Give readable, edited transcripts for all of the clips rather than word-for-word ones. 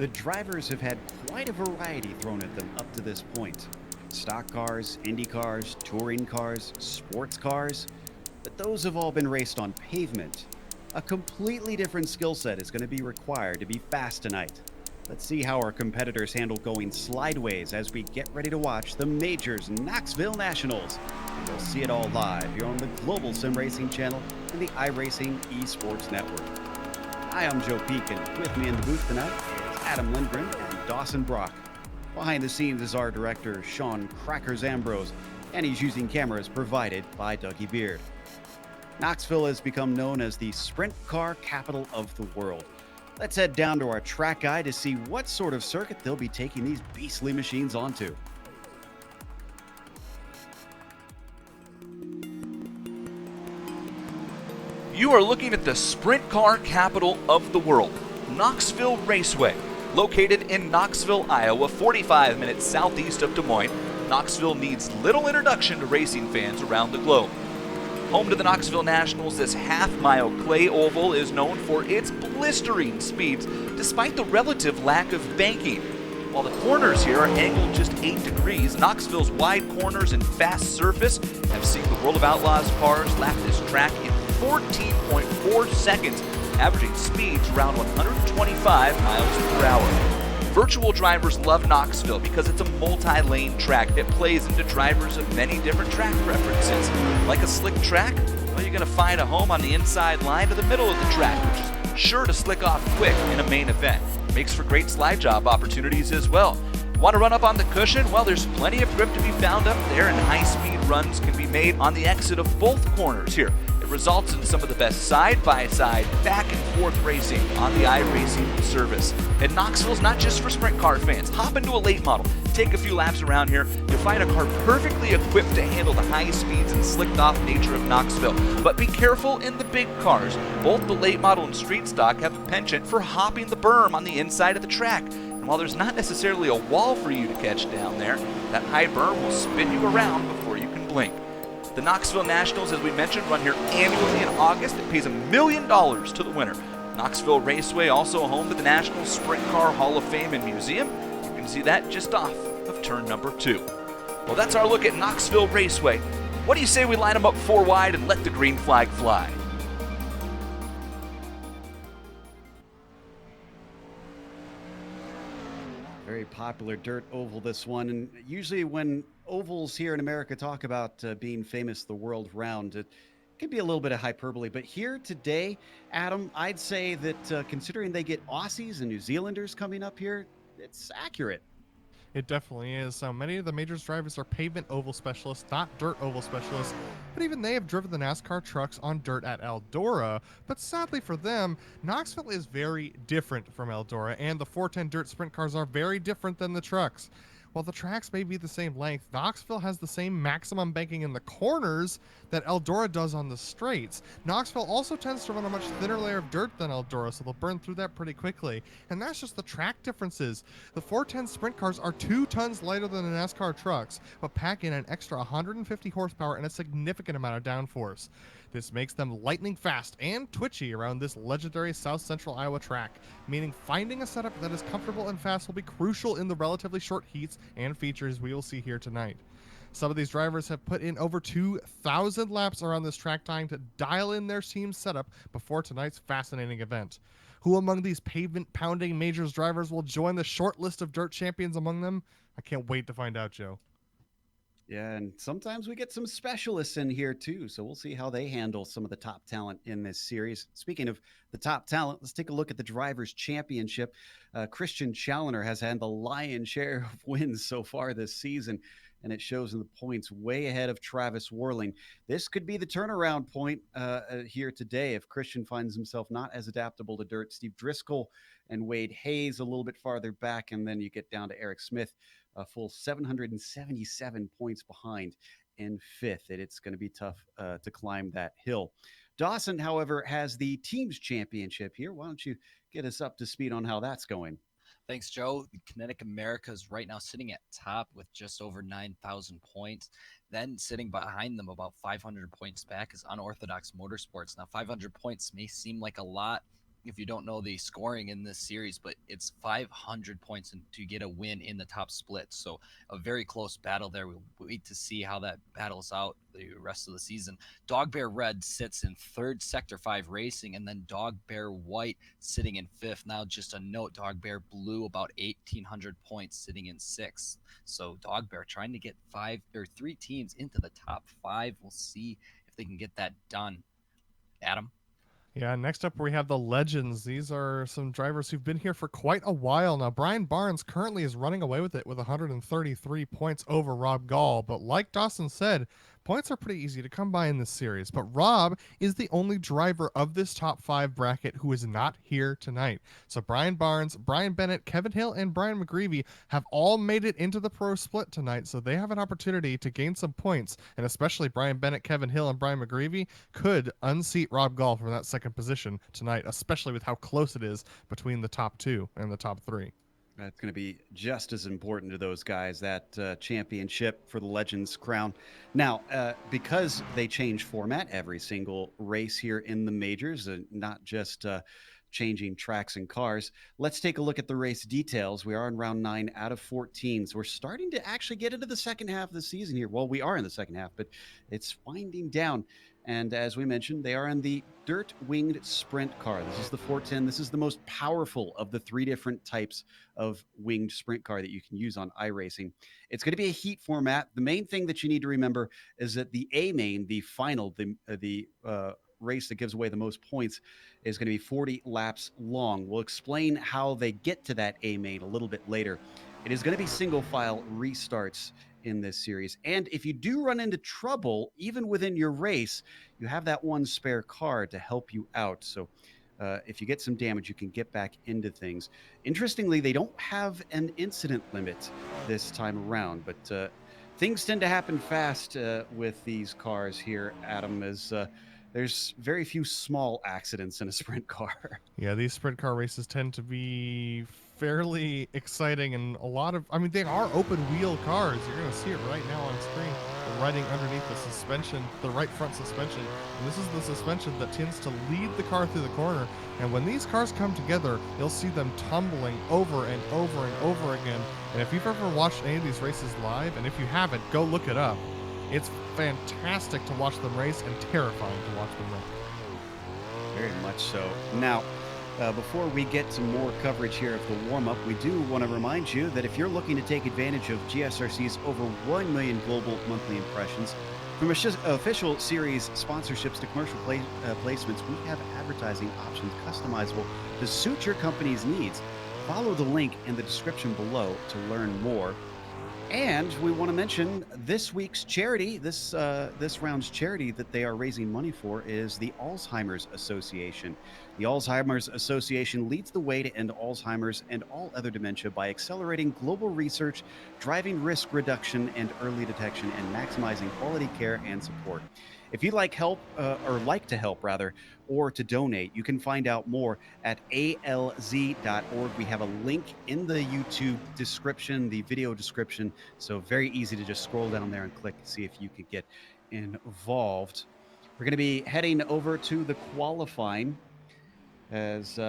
The drivers have had quite a variety thrown at them up to this point. Stock cars, Indy cars, touring cars, sports cars, but those have all been raced on pavement. A completely different skill set is going to be required to be fast tonight. Let's see how our competitors handle going slideways as we get ready to watch the Majors Knoxville Nationals. And you'll see it all live here on the Global Sim Racing channel and the iRacing Esports Network. Hi, I'm Joe Peak, and with me in the booth tonight is Adam Lindgren and Dawson Brock. Behind the scenes is our director, Sean Crackers Ambrose, and he's using cameras provided by Dougie Beard. Knoxville has become known as the sprint car capital of the world. Let's head down to our track guy to see what sort of circuit they'll be taking these beastly machines onto. You are looking at the sprint car capital of the world, Knoxville Raceway. Located in Knoxville, Iowa, 45 minutes southeast of Des Moines, Knoxville needs little introduction to racing fans around the globe. Home to the Knoxville Nationals, this half-mile clay oval is known for its blistering speeds despite the relative lack of banking. While the corners here are angled just 8 degrees, Knoxville's wide corners and fast surface have seen the World of Outlaws cars lap this track in 14.4 seconds, averaging speeds around 125 miles per hour. Virtual drivers love Knoxville because it's a multi-lane track that plays into drivers of many different track preferences. Like a slick track, well, you're going to find a home on the inside line to the middle of the track, which is sure to slick off quick in a main event. Makes for great slide job opportunities as well. Want to run up on the cushion? Well, there's plenty of grip to be found up there, and high-speed runs can be made on the exit of both corners here. It results in some of the best side-by-side, back-and-forth racing on the iRacing service. And Knoxville's not just for sprint car fans. Hop into a late model, take a few laps around here, you'll find a car perfectly equipped to handle the high speeds and slicked-off nature of Knoxville. But be careful in the big cars. Both the late model and street stock have a penchant for hopping the berm on the inside of the track. And while there's not necessarily a wall for you to catch down there, that high berm will spin you around before you can blink. The Knoxville Nationals, as we mentioned, run here annually in August. It pays $1 million to the winner. Knoxville Raceway, also home to the National Sprint Car Hall of Fame and Museum. You can see that just off of turn number 2. Well, that's our look at Knoxville Raceway. What do you say we line them up 4 wide and let the green flag fly? Very popular dirt oval, this one. And usually when ovals here in America talk about being famous the world round, it can be a little bit of hyperbole. But here today, Adam, I'd say that considering they get Aussies and New Zealanders coming up here, it's accurate. It definitely is. So many of the Majors drivers are pavement oval specialists, not dirt oval specialists, but even they have driven the NASCAR trucks on dirt at Eldora. But sadly for them, Knoxville is very different from Eldora, and the 410 dirt sprint cars are very different than the trucks. While the tracks may be the same length, Knoxville has the same maximum banking in the corners that Eldora does on the straights. Knoxville also tends to run a much thinner layer of dirt than Eldora, so they'll burn through that pretty quickly. And that's just the track differences. The 410 sprint cars are 2 tons lighter than the NASCAR trucks, but pack in an extra 150 horsepower and a significant amount of downforce. This makes them lightning fast and twitchy around this legendary South Central Iowa track, meaning finding a setup that is comfortable and fast will be crucial in the relatively short heats and features we will see here tonight. Some of these drivers have put in over 2,000 laps around this track time to dial in their team's setup before tonight's fascinating event. Who among these pavement-pounding Majors drivers will join the short list of dirt champions among them? I can't wait to find out, Joe. Yeah, and sometimes we get some specialists in here too, so we'll see how they handle some of the top talent in this series. Speaking of the top talent, let's take a look at the Drivers' Championship. Christian Challoner has had the lion's share of wins so far this season, and it shows in the points way ahead of Travis Worling. This could be the turnaround point here today if Christian finds himself not as adaptable to dirt. Steve Driscoll and Wade Hayes a little bit farther back, and then you get down to Eric Smith, a full 777 points behind in 5th. It's going to be tough to climb that hill. Dawson, however, has the team's championship here. Why don't you get us up to speed on how that's going? Thanks, Joe. Kinetic America is right now sitting at top with just over 9,000 points. Then sitting behind them about 500 points back is Unorthodox Motorsports. Now, 500 points may seem like a lot, if you don't know the scoring in this series, but it's 500 points to get a win in the top split. So a very close battle there. We'll wait to see how that battles out the rest of the season. Dog Bear Red sits in third, Sector 5 Racing, and then Dog Bear White sitting in fifth. Now, just a note, Dog Bear Blue about 1,800 points sitting in sixth. So Dog Bear trying to get three teams into the top five. We'll see if they can get that done. Adam? Yeah, next up we have the Legends. These are some drivers who've been here for quite a while now. Brian Barnes currently is running away with it with 133 points over Rob Gall, but like Dawson said, points are pretty easy to come by in this series. But Rob is the only driver of this top 5 bracket who is not here tonight. So Brian Barnes, Brian Bennett, Kevin Hill, and Brian McGreevy have all made it into the pro split tonight, so they have an opportunity to gain some points, and especially Brian Bennett, Kevin Hill, and Brian McGreevy could unseat Rob Gall from that second position tonight, especially with how close it is between the top 2 and the top 3. That's going to be just as important to those guys, that championship for the Legends crown. Now, because they change format every single race here in the majors, not just changing tracks and cars, let's take a look at the race details. We are in round 9 out of 14, so we're starting to actually get into the second half of the season here. Well, we are in the second half, but it's winding down. And as we mentioned, they are in the dirt winged sprint car. This is the 410. This is the most powerful of the 3 different types of winged sprint car that you can use on iRacing. It's going to be a heat format. The main thing that you need to remember is that the A main, the final, the race that gives away the most points, is going to be 40 laps long. We'll explain how they get to that A main a little bit later. It is going to be single file restarts in this series. And if you do run into trouble, even within your race, you have that one spare car to help you out. So if you get some damage, you can get back into things. Interestingly, they don't have an incident limit this time around, but things tend to happen fast with these cars here, Adam, as there's very few small accidents in a sprint car. Yeah, these sprint car races tend to be fairly exciting, and a lot of, I mean, they are open wheel cars. You're going to see it right now on screen. They're riding underneath the suspension, the right front suspension. And this is the suspension that tends to lead the car through the corner. And when these cars come together, you'll see them tumbling over and over and over again. And if you've ever watched any of these races live, and if you haven't, go look it up. It's fantastic to watch them race and terrifying to watch them wreck. Very much so. Now, before we get some more coverage here of the warm-up, we do want to remind you that if you're looking to take advantage of GSRC's over 1 million global monthly impressions, from official series sponsorships to commercial placements, we have advertising options customizable to suit your company's needs. Follow the link in the description below to learn more. And we want to mention this week's charity, this round's charity that they are raising money for is the Alzheimer's Association. The Alzheimer's Association leads the way to end Alzheimer's and all other dementia by accelerating global research, driving risk reduction and early detection, and maximizing quality care and support. If you'd like help, or to donate, you can find out more at alz.org. We have a link in the YouTube description, the video description, so very easy to just scroll down there and click and see if you could get involved. We're going to be heading over to the qualifying. As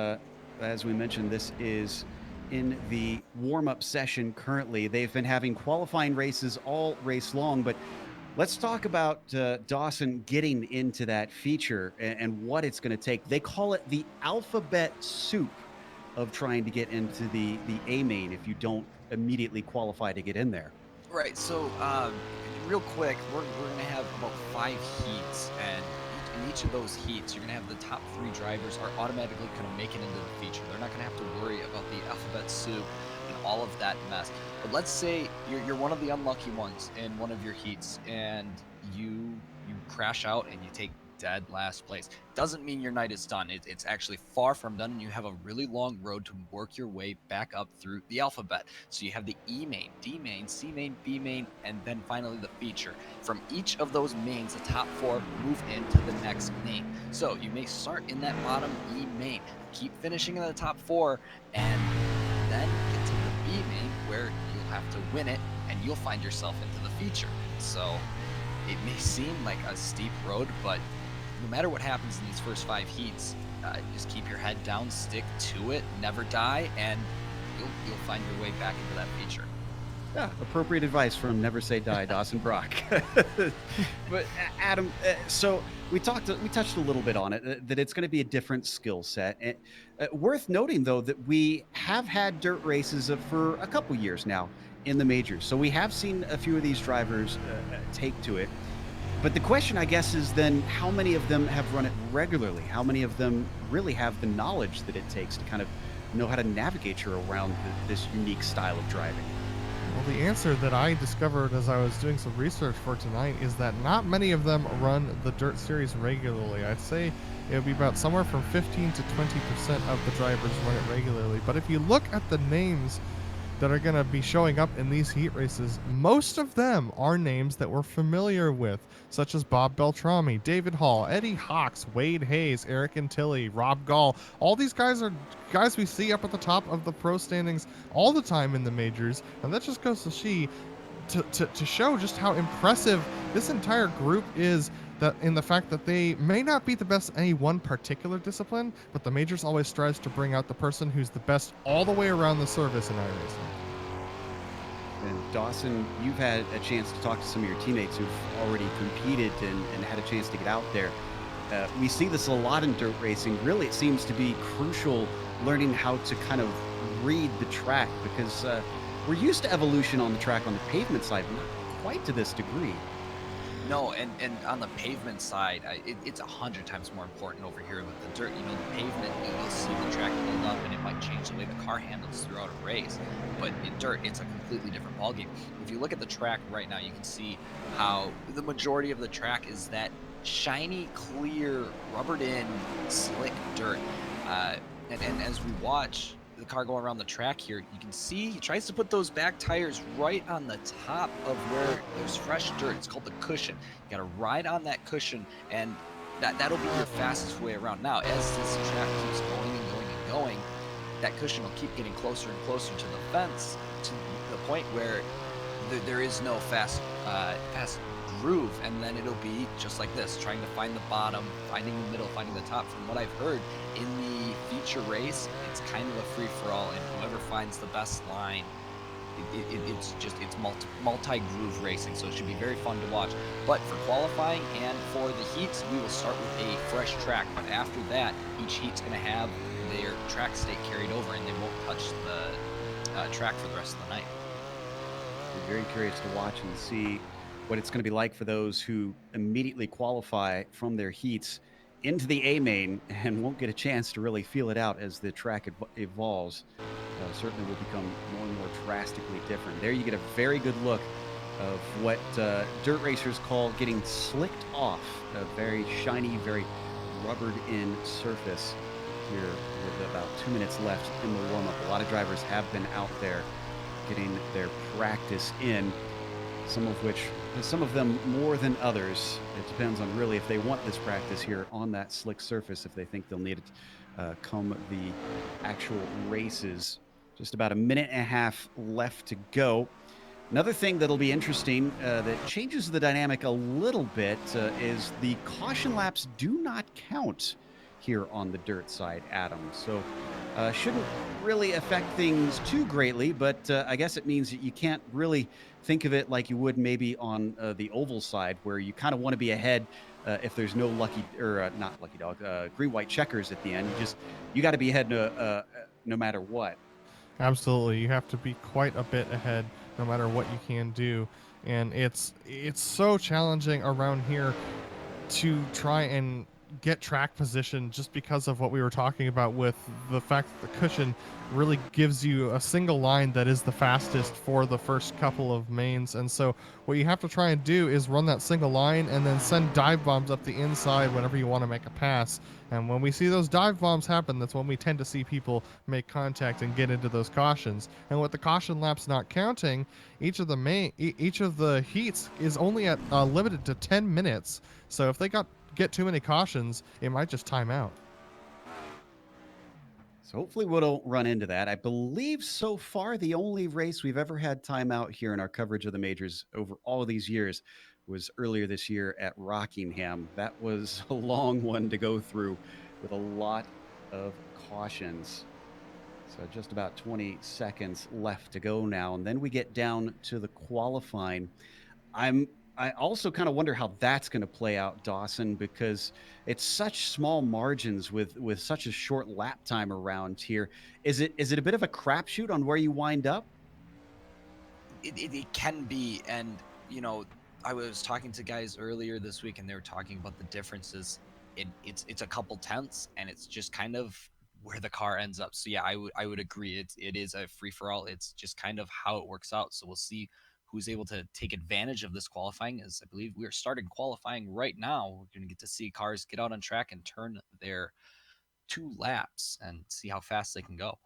we mentioned, this is in the warm-up session currently. They've been having qualifying races all race long, but let's talk about Dawson getting into that feature and what it's going to take. They call it the alphabet soup of trying to get into the A main if you don't immediately qualify to get in there. Right, so real quick, we're going to have about 5 heats, and in each of those heats, you're going to have the top 3 drivers are automatically going to make it into the feature. They're not going to have to worry about the alphabet soup and all of that mess. But let's say you're one of the unlucky ones in one of your heats, and you crash out and you take dead last place. Doesn't mean your night is done. It's actually far from done, and you have a really long road to work your way back up through the alphabet. So you have the E main, D main, C main, B main, and then finally the feature. From each of those mains, the top 4 move into the next main. So you may start in that bottom E main, keep finishing in the top 4, and then get to the B main where you'll have to win it, and you'll find yourself into the feature. So it may seem like a steep road, but no matter what happens in these first 5 heats, Just keep your head down, stick to it, never die, and you'll find your way back into that feature. Yeah, appropriate advice from Never Say Die, Dawson Brock. But Adam, so we touched a little bit on it that it's going to be a different skill set. Worth noting though that we have had dirt races for a couple years now in the majors, so we have seen a few of these drivers take to it. But the question, I guess, is then how many of them have run it regularly? How many of them really have the knowledge that it takes to kind of know how to navigate you around this unique style of driving? Well, the answer that I discovered as I was doing some research for tonight is that not many of them run the Dirt Series regularly. I'd say it would be about somewhere from 15 to 20% of the drivers run it regularly. But if you look at the names that are going to be showing up in these heat races, most of them are names that we're familiar with, such as Bob Beltrami, David Hall, Eddie Hawks, Wade Hayes, Eric Antilli, Rob Gall. All these guys are guys we see up at the top of the pro standings all the time in the majors, and that just goes to show just how impressive this entire group is, that in the fact that they may not be the best in any one particular discipline, but the majors always strives to bring out the person who's the best all the way around the service in iRacing. And Dawson, you've had a chance to talk to some of your teammates who've already competed and had a chance to get out there. We see this a lot in dirt racing. Really, it seems to be crucial learning how to kind of read the track, because we're used to evolution on the track on the pavement side, but not quite to this degree. No, and on the pavement side, it's 100 times more important over here with the dirt. The pavement, you'll see the track build up, and it might change the way the car handles throughout a race. But in dirt, it's a completely different ballgame. If you look at the track right now, you can see how the majority of the track is that shiny, clear, rubbered-in, slick dirt. And as we watch the car go around the track here, you can see he tries to put those back tires right on the top of where there's fresh dirt. It's called the cushion. You got to ride on that cushion, and that'll be your fastest way around. Now, as this track keeps going and going and going, that cushion will keep getting closer and closer to the fence, to the point where there is no fast groove, and then it'll be just like this, trying to find the bottom, finding the middle, finding the top. From what I've heard, in the feature race, it's kind of a free-for-all, and whoever finds the best line, it's multi-groove racing, so it should be very fun to watch. But for qualifying and for the heats, we will start with a fresh track, but after that, each heat's going to have their track state carried over, and they won't touch the track for the rest of the night. We're very curious to watch and see what it's going to be like for those who immediately qualify from their heats into the A main and won't get a chance to really feel it out as the track evolves. Certainly will become more and more drastically different. There you get a very good look of what dirt racers call getting slicked off. A very shiny, very rubbered in surface here with about 2 minutes left in the warm-up. A lot of drivers have been out there getting their practice in, some of them more than others. It depends on really if they want this practice here on that slick surface, if they think they'll need it come the actual races. Just about a minute and a half left to go. Another thing that'll be interesting that changes the dynamic a little bit is the caution laps do not count here on the dirt side, Adam. So shouldn't really affect things too greatly, but I guess it means that you can't really think of it like you would maybe on the oval side, where you kind of want to be ahead if there's no not lucky dog, green-white checkers at the end. You got to be ahead no matter what. Absolutely, you have to be quite a bit ahead no matter what you can do, and it's so challenging around here to try and get track position, just because of what we were talking about with the fact that the cushion really gives you a single line that is the fastest for the first couple of mains. And so what you have to try and do is run that single line and then send dive bombs up the inside whenever you want to make a pass. And when we see those dive bombs happen, that's when we tend to see people make contact and get into those cautions. And with the caution laps not counting, each of the heats is only at limited to 10 minutes. So if they get too many cautions, it might just time out. So hopefully we don't run into that. I believe so far the only race we've ever had timeout here in our coverage of the majors over all of these years was earlier this year at Rockingham. That was a long one to go through with a lot of cautions. So just about 20 seconds left to go now. And then we get down to the qualifying. I also kind of wonder how that's going to play out, Dawson, because it's such small margins with such a short lap time around here. Is it a bit of a crapshoot on where you wind up? It can be, and I was talking to guys earlier this week, and they were talking about the differences. It's a couple tenths, and it's just kind of where the car ends up. So yeah, I would agree. It is a free for all. It's just kind of how it works out. So we'll see who's able to take advantage of this qualifying. As I believe we are starting qualifying right now. We're going to get to see cars get out on track and turn their 2 laps and see how fast they can go.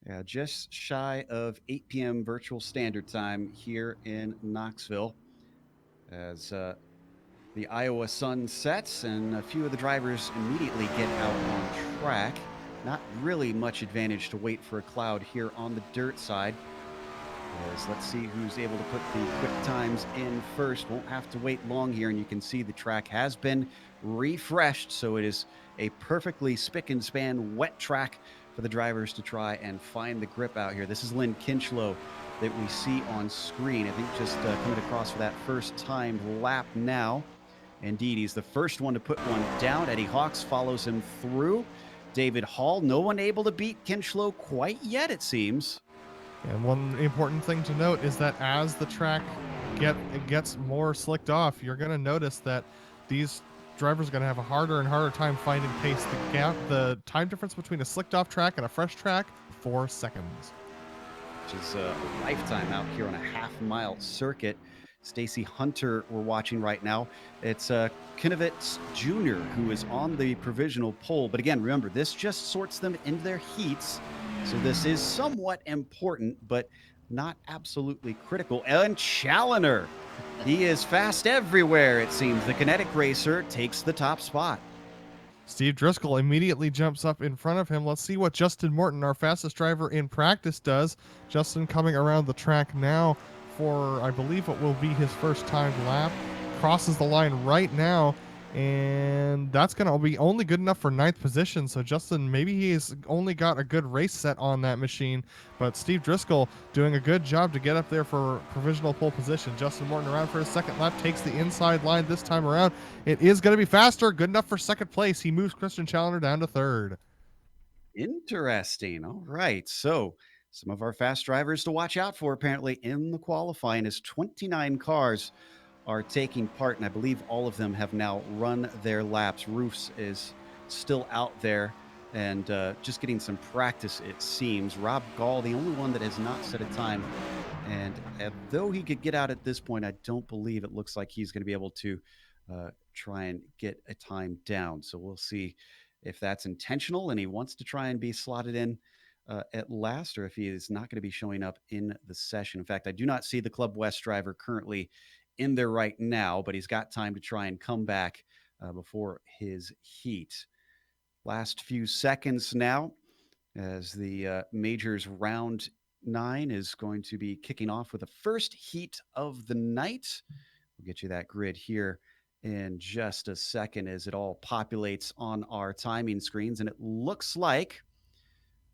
Yeah, just shy of 8 p.m. virtual standard time here in Knoxville as the Iowa sun sets and a few of the drivers immediately get out on track. Not really much advantage to wait for a cloud here on the dirt side. As let's see who's able to put the quick times in first. Won't have to wait long here, and you can see the track has been refreshed, so it is a perfectly spick and span wet track for the drivers to try and find the grip out here. This is Lynn Kinchlow that we see on screen. I think just coming across for that first timed lap now. Indeed, he's the first one to put one down. Eddie Hawks follows him through. David Hall, no one able to beat Kinchlow quite yet, it seems. And one important thing to note is that as the track gets more slicked off, you're going to notice that these drivers are going to have a harder and harder time finding pace. The time difference between a slicked off track and a fresh track, 4 seconds. Which is a lifetime out here on a half-mile circuit. Stacy Hunter we're watching right now. It's Kinovitz Jr. who is on the provisional pole. But again, remember, this just sorts them into their heats. So this is somewhat important, but not absolutely critical. And Challoner, he is fast everywhere, it seems. The kinetic racer takes the top spot. Steve Driscoll immediately jumps up in front of him. Let's see what Justin Morton, our fastest driver in practice, does. Justin coming around the track now for, I believe, what will be his first time lap. Crosses the line right now, and that's going to be only good enough for 9th position. So Justin, maybe he's only got a good race set on that machine, but Steve Driscoll doing a good job to get up there for provisional pole position. Justin Morton around for his second lap, takes the inside line this time around. It is going to be faster, good enough for second place. He moves Christian Challoner down to 3rd. Interesting. All right. So some of our fast drivers to watch out for apparently in the qualifying as 29 cars are taking part, and I believe all of them have now run their laps. Roofs is still out there and just getting some practice, it seems. Rob Gall, the only one that has not set a time, and though he could get out at this point, I don't believe it looks like he's going to be able to try and get a time down. So we'll see if that's intentional and he wants to try and be slotted in at last, or if he is not going to be showing up in the session. In fact, I do not see the Club West driver currently in there right now, but he's got time to try and come back before his heat. Last few seconds now as the Majors round 9 is going to be kicking off with the first heat of the night. We'll get you that grid here in just a second as it all populates on our timing screens. And it looks like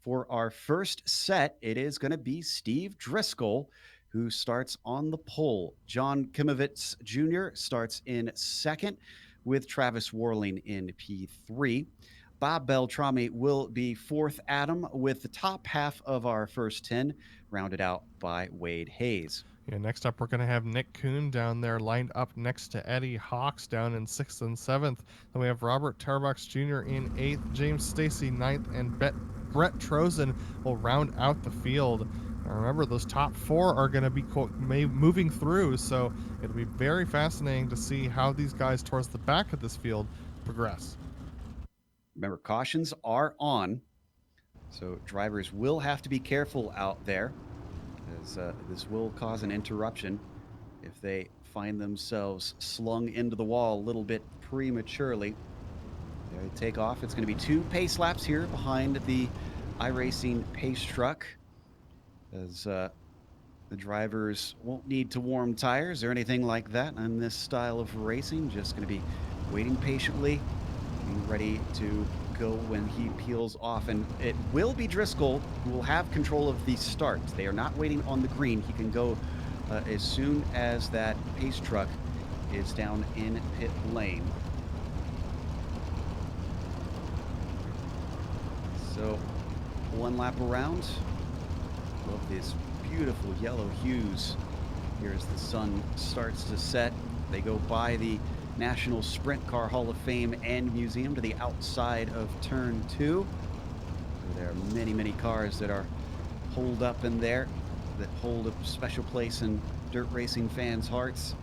for our first set, it is going to be Steve Driscoll who starts on the pole. John Kimovitz Jr. starts in second with Travis Warling in P3. Bob Beltrami will be fourth, Adam, with the top half of our first 10, rounded out by Wade Hayes. Yeah, next up, we're going to have Nick Kuhn down there lined up next to Eddie Hawks down in 6th and 7th. Then we have Robert Tarbox Jr. in 8th, James Stacy 9th, and Brett Trozen will round out the field. Now remember, those top 4 are going to be moving through, so it'll be very fascinating to see how these guys towards the back of this field progress. Remember, cautions are on, so drivers will have to be careful out there, as this will cause an interruption if they find themselves slung into the wall a little bit prematurely. They take off. It's going to be 2 pace laps here behind the iRacing pace truck, as the drivers won't need to warm tires or anything like that in this style of racing. Just going to be waiting patiently, being ready to go when he peels off, and it will be Driscoll who will have control of the start. They are not waiting on the green. He can go as soon as that pace truck is down in pit lane. So 1 lap around. Love these beautiful yellow hues here as the sun starts to set. They go by the National Sprint Car Hall of Fame and Museum to the outside of turn 2. There are many, many cars that are holed up in there that hold a special place in dirt racing fans' hearts.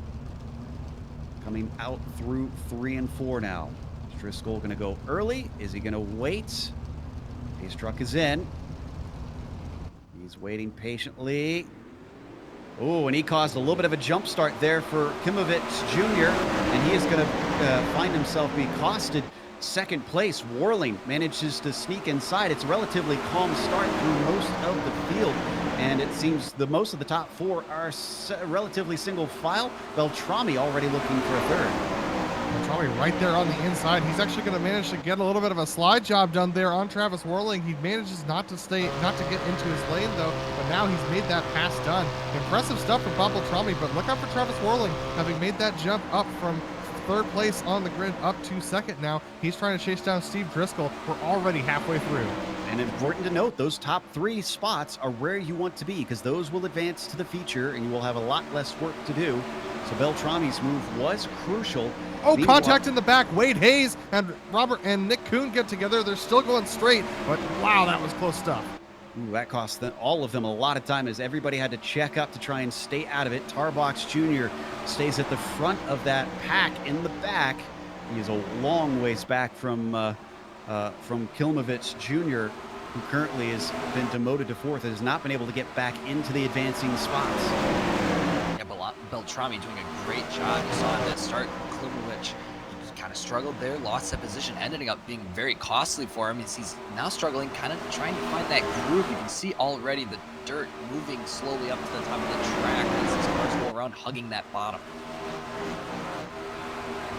Coming out through 3 and 4 now. Is Driscoll going to go early? Is he going to wait? His truck is in. He's waiting patiently. Oh, and he caused a little bit of a jump start there for Klimovich Jr., and he is going to find himself be costed second place. Warling manages to sneak inside. It's a relatively calm start through most of the field, and it seems the most of the top 4 are relatively single file. Beltrami already looking for a third. Probably right there on the inside. He's actually going to manage to get a little bit of a slide job done there on Travis Warling. He manages not to get into his lane though, but now he's made that pass done. Impressive stuff from Bob Beltrami, but look out for Travis Warling, having made that jump up from third place on the grid up to second now. He's trying to chase down Steve Driscoll. We're already halfway through. And important to note, those top 3 spots are where you want to be, because those will advance to the feature and you will have a lot less work to do. So Beltrami's move was crucial. Oh, contact in the back. Wade Hayes and Robert and Nick Kuhn get together. They're still going straight, but wow, that was close stuff. Ooh, that cost all of them a lot of time as everybody had to check up to try and stay out of it. Tarbox Jr. stays at the front of that pack in the back. He is a long ways back from Klimovich Jr., who currently has been demoted to 4th and has not been able to get back into the advancing spots. Yeah, Beltrami doing a great job. You saw that start. Klimovich kind of struggled there, lost that position, ending up being very costly for him as he's now struggling, kind of trying to find that groove. You can see already the dirt moving slowly up to the top of the track as these cars go around hugging that bottom.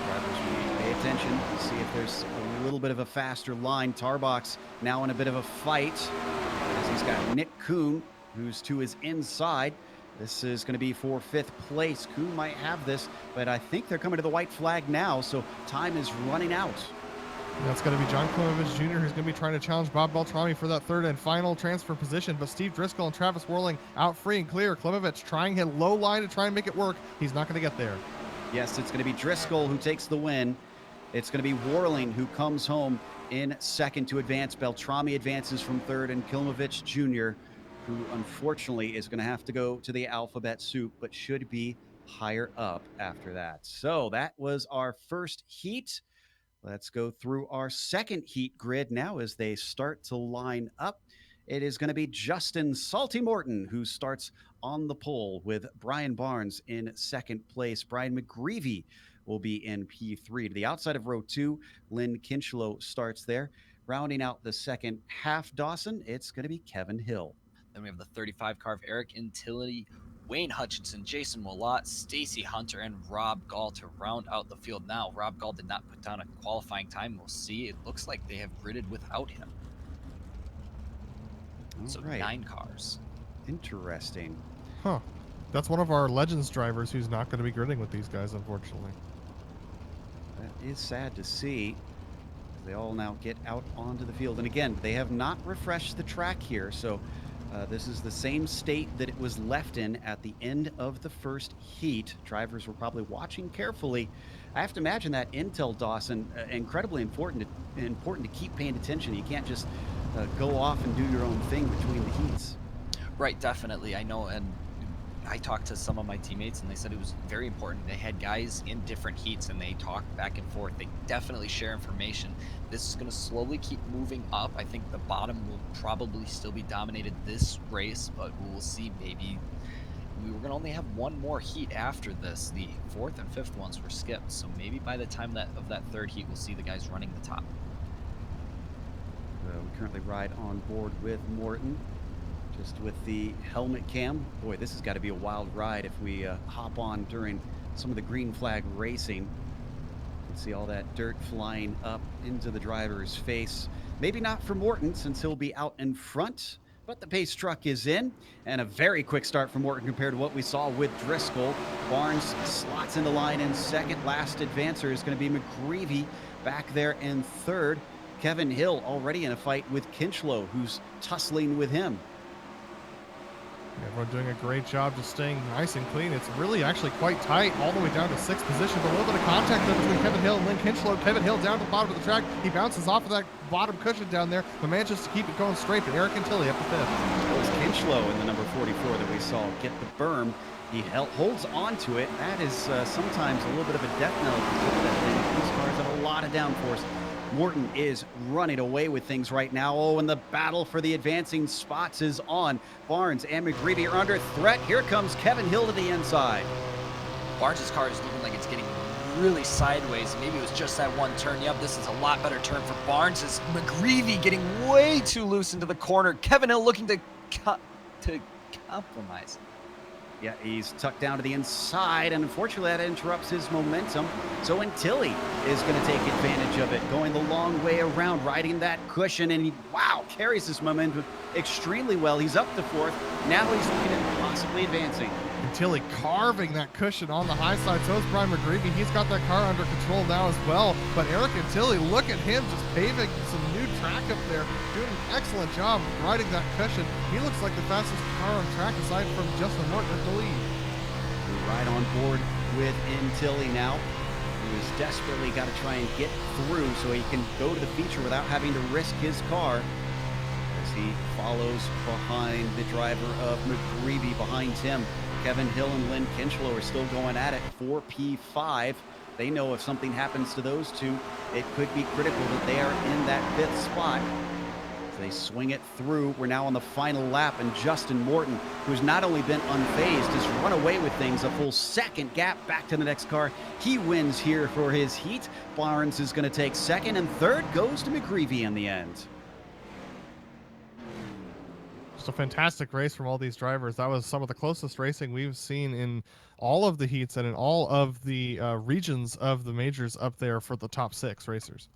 Drivers, we pay attention to see if there's a little bit of a faster line. Tarbox now in a bit of a fight as he's got Nick Kuhn, who's to his inside. This is going to be for 5th place. Kuhn might have this, but I think they're coming to the white flag now, so time is running out. That's going to be John Klimovich Jr., who's going to be trying to challenge Bob Beltrami for that 3rd and final transfer position. But Steve Driscoll and Travis Warling out free and clear. Klimovich trying his low line to try and make it work. He's not going to get there. Yes, it's going to be Driscoll who takes the win. It's going to be Warling who comes home in 2nd to advance. Beltrami advances from 3rd, and Klimovich Jr., who unfortunately is going to have to go to the alphabet soup, but should be higher up after that. So that was our first heat. Let's go through our second heat grid now as they start to line up. It is going to be Justin Salty Morton who starts on the pole with Brian Barnes in 2nd place. Brian McGreevy will be in P3. To the outside of row 2, Lynn Kinchlow starts there. Rounding out the second half, Dawson, it's going to be Kevin Hill. Then we have the 35 car of Eric Intility, Wayne Hutchinson, Jason Willott, Stacy Hunter, and Rob Gall to round out the field. Now, Rob Gall did not put down a qualifying time. We'll see. It looks like they have gridded without him. So right. 9 cars. Interesting. Huh. That's one of our Legends drivers who's not going to be gridding with these guys, unfortunately. That is sad to see. They all now get out onto the field. And again, they have not refreshed the track here, so this is the same state that it was left in at the end of the first heat. Drivers were probably watching carefully. I have to imagine that intel, Dawson, incredibly important to keep paying attention. You can't just go off and do your own thing between the heats. Right, definitely. I know, and I talked to some of my teammates, and they said it was very important. They had guys in different heats, and they talked back and forth. They definitely share information. This is going to slowly keep moving up. I think the bottom will probably still be dominated this race, but we'll see. Maybe we were going to only have one more heat after this. The 4th and 5th ones were skipped, so maybe by the time of that 3rd heat, we'll see the guys running the top. We currently ride on board with Morton. Just with the helmet cam. Boy, this has got to be a wild ride if we hop on during some of the green flag racing. can see all that dirt flying up into the driver's face. Maybe not for Morton since he'll be out in front, but the pace truck is in, and a very quick start for Morton compared to what we saw with Driscoll. Barnes slots into line in second. Last advancer is going to be McGreevy back there in third. Kevin Hill already in a fight with Kinchlow, who's tussling with him. Everyone doing a great job just staying nice and clean. It's really actually quite tight all the way down to sixth position, but a little bit of contact there between Kevin Hill and Lynn Kinchlow. Kevin Hill down to the bottom of the track. He bounces off of that bottom cushion down there, but manages to keep it going straight. But Eric Antilli up to fifth. It was Kinchlow in the number 44 that we saw get the berm. He holds on to it. That is sometimes a little bit of a death knell. These cars have a lot of downforce. Morton is running away with things right now. Oh, and the battle for the advancing spots is on. Barnes and McGreevy are under threat. Here comes Kevin Hill to the inside. Barnes' car is looking like it's getting really sideways. Maybe it was just that one turn. Yep, this is a lot better turn for Barnes. Is McGreevy getting way too loose into the corner. Kevin Hill looking to compromise. Yeah, he's tucked down to the inside, and unfortunately that interrupts his momentum. So Antilli is going to take advantage of it, going the long way around, riding that cushion, and he, wow, carries his momentum extremely well. He's up to fourth. Now he's looking at possibly advancing. Antilli carving that cushion on the high side. So is Brian McGreevy. He's got that car under control now as well. But Eric Antilli, look at him just paving some new track up there, doing an excellent job riding that cushion. He looks like the fastest car on track aside from Justin Morton at the lead. We ride on board with Antilli now, who has desperately got to try and get through so he can go to the feature without having to risk his car, as he follows behind the driver of McGreevy behind him. Kevin Hill and Lynn Kinchlow are still going at it for P5. They know if something happens to those two, it could be critical that they are in that fifth spot. As they swing it through, we're now on the final lap, and Justin Morton, who's not only been unfazed, has run away with things, a full second gap back to the next car. He wins here for his heat. Barnes is going to take second, and third goes to McGreevy in the end. Just a fantastic race from all these drivers. That was some of the closest racing we've seen in all of the heats and in all of the regions of the majors up there for the top six racers.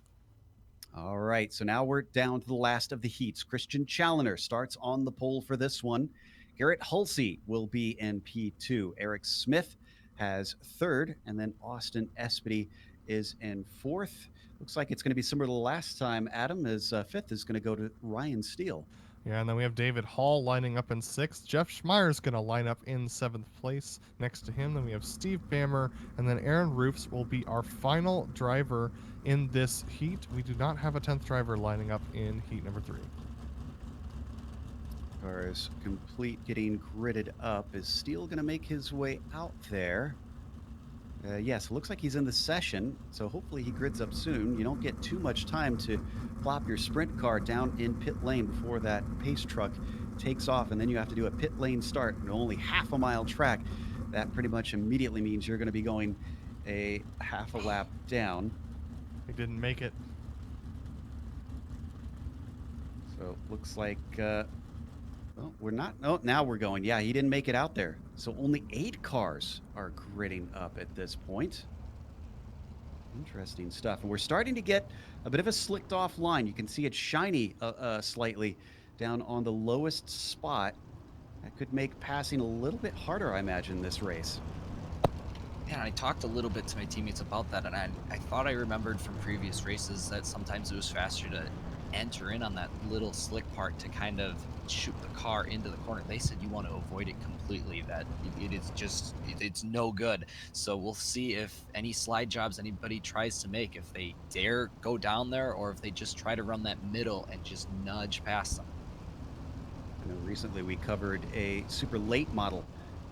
All right, so now we're down to the last of the heats. Christian Challoner starts on the pole for this one. Garrett Hulsey will be in P2. Eric Smith has third, and then Austin Espedy is in fourth. Looks like it's going to be similar to the last time, Adam, as fifth is going to go to Ryan Steele. Yeah, and then we have David Hall lining up in sixth. Jeff Schmeier's going to line up in seventh place next to him. Then we have Steve Bammer, and then Aaron Roofs will be our final driver in this heat. We do not have a 10th driver lining up in heat number 3. Car is complete, getting gridded up. Is Steele going to make his way out there? Yes, it looks like he's in the session, so hopefully he grids up soon. You don't get too much time to plop your sprint car down in pit lane before that pace truck takes off, and then you have to do a pit lane start and only half a mile track. That pretty much immediately means you're going to be going a half a lap down. He didn't make it. So it looks like, well, we're not, oh, now we're going. Yeah, he didn't make it out there. So only 8 cars are gridding up at this point. Interesting stuff. And we're starting to get a bit of a slicked off line. You can see it shiny slightly down on the lowest spot. That could make passing a little bit harder, I imagine, this race. Yeah, I talked a little bit to my teammates about that, and I thought I remembered from previous races that sometimes it was faster to enter in on that little slick part to kind of shoot the car into the corner. They said you want to avoid it completely, that it is just, it's no good. So we'll see if any slide jobs anybody tries to make, if they dare go down there or if they just try to run that middle and just nudge past them. I know recently we covered a super late model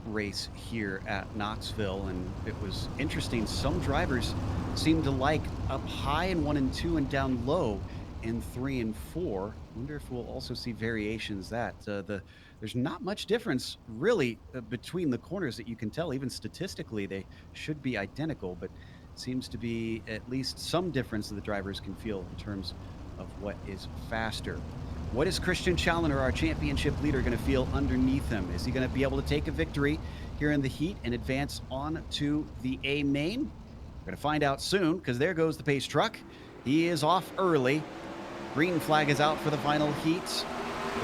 race here at Knoxville, and it was interesting. Some drivers seemed to like up high in 1 and 2 and down low in 3 and 4. Wonder if we'll also see variations that there's not much difference really between the corners that you can tell. Even statistically they should be identical, but it seems to be at least some difference that the drivers can feel in terms of what is faster. What is Christian Challoner, our championship leader, going to feel underneath him? Is he going to be able to take a victory here in the heat and advance on to the A main? We're going to find out soon because there goes the pace truck. He is off early. Green flag is out for the final heat.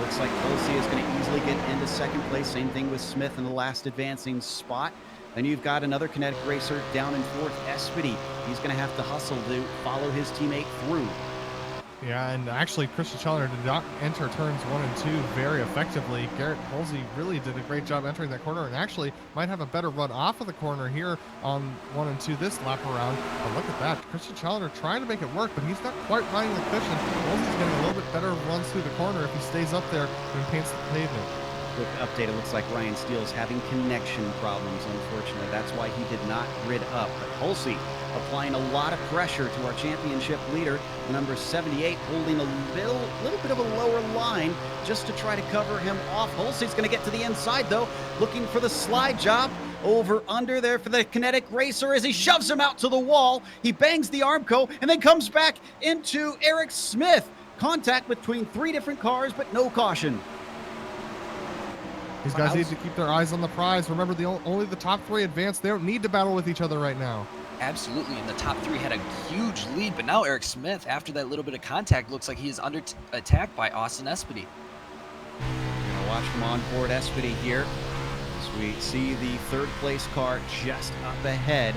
Looks like Kelsey is going to easily get into second place. Same thing with Smith in the last advancing spot. Then you've got another Kinetic Racer down in fourth, Espedy. He's going to have to hustle to follow his teammate through. Yeah, and actually, Christian Chandler did not enter turns 1 and 2 very effectively. Garrett Halsey really did a great job entering that corner and actually might have a better run off of the corner here on 1 and 2 this lap around. But look at that. Christian Chandler trying to make it work, but he's not quite riding the cushion. Halsey's getting a little bit better runs through the corner if he stays up there and paints the pavement. Quick update, it looks like Ryan Steele's having connection problems, unfortunately. That's why he did not grid up. But Halsey applying a lot of pressure to our championship leader, number 78, holding a little bit of a lower line just to try to cover him off. Halsey's going to get to the inside, though, looking for the slide job. Over under there for the Kinetic Racer as he shoves him out to the wall. He bangs the Armco and then comes back into Eric Smith. Contact between 3 different cars, but no caution. These guys need to keep their eyes on the prize. Remember, only the top 3 advance. They don't need to battle with each other right now. Absolutely, and the top 3 had a huge lead, but now Eric Smith, after that little bit of contact, looks like he is under attack by Austin Espedy. We're going to watch from onboard Espedy here as we see the third place car just up ahead.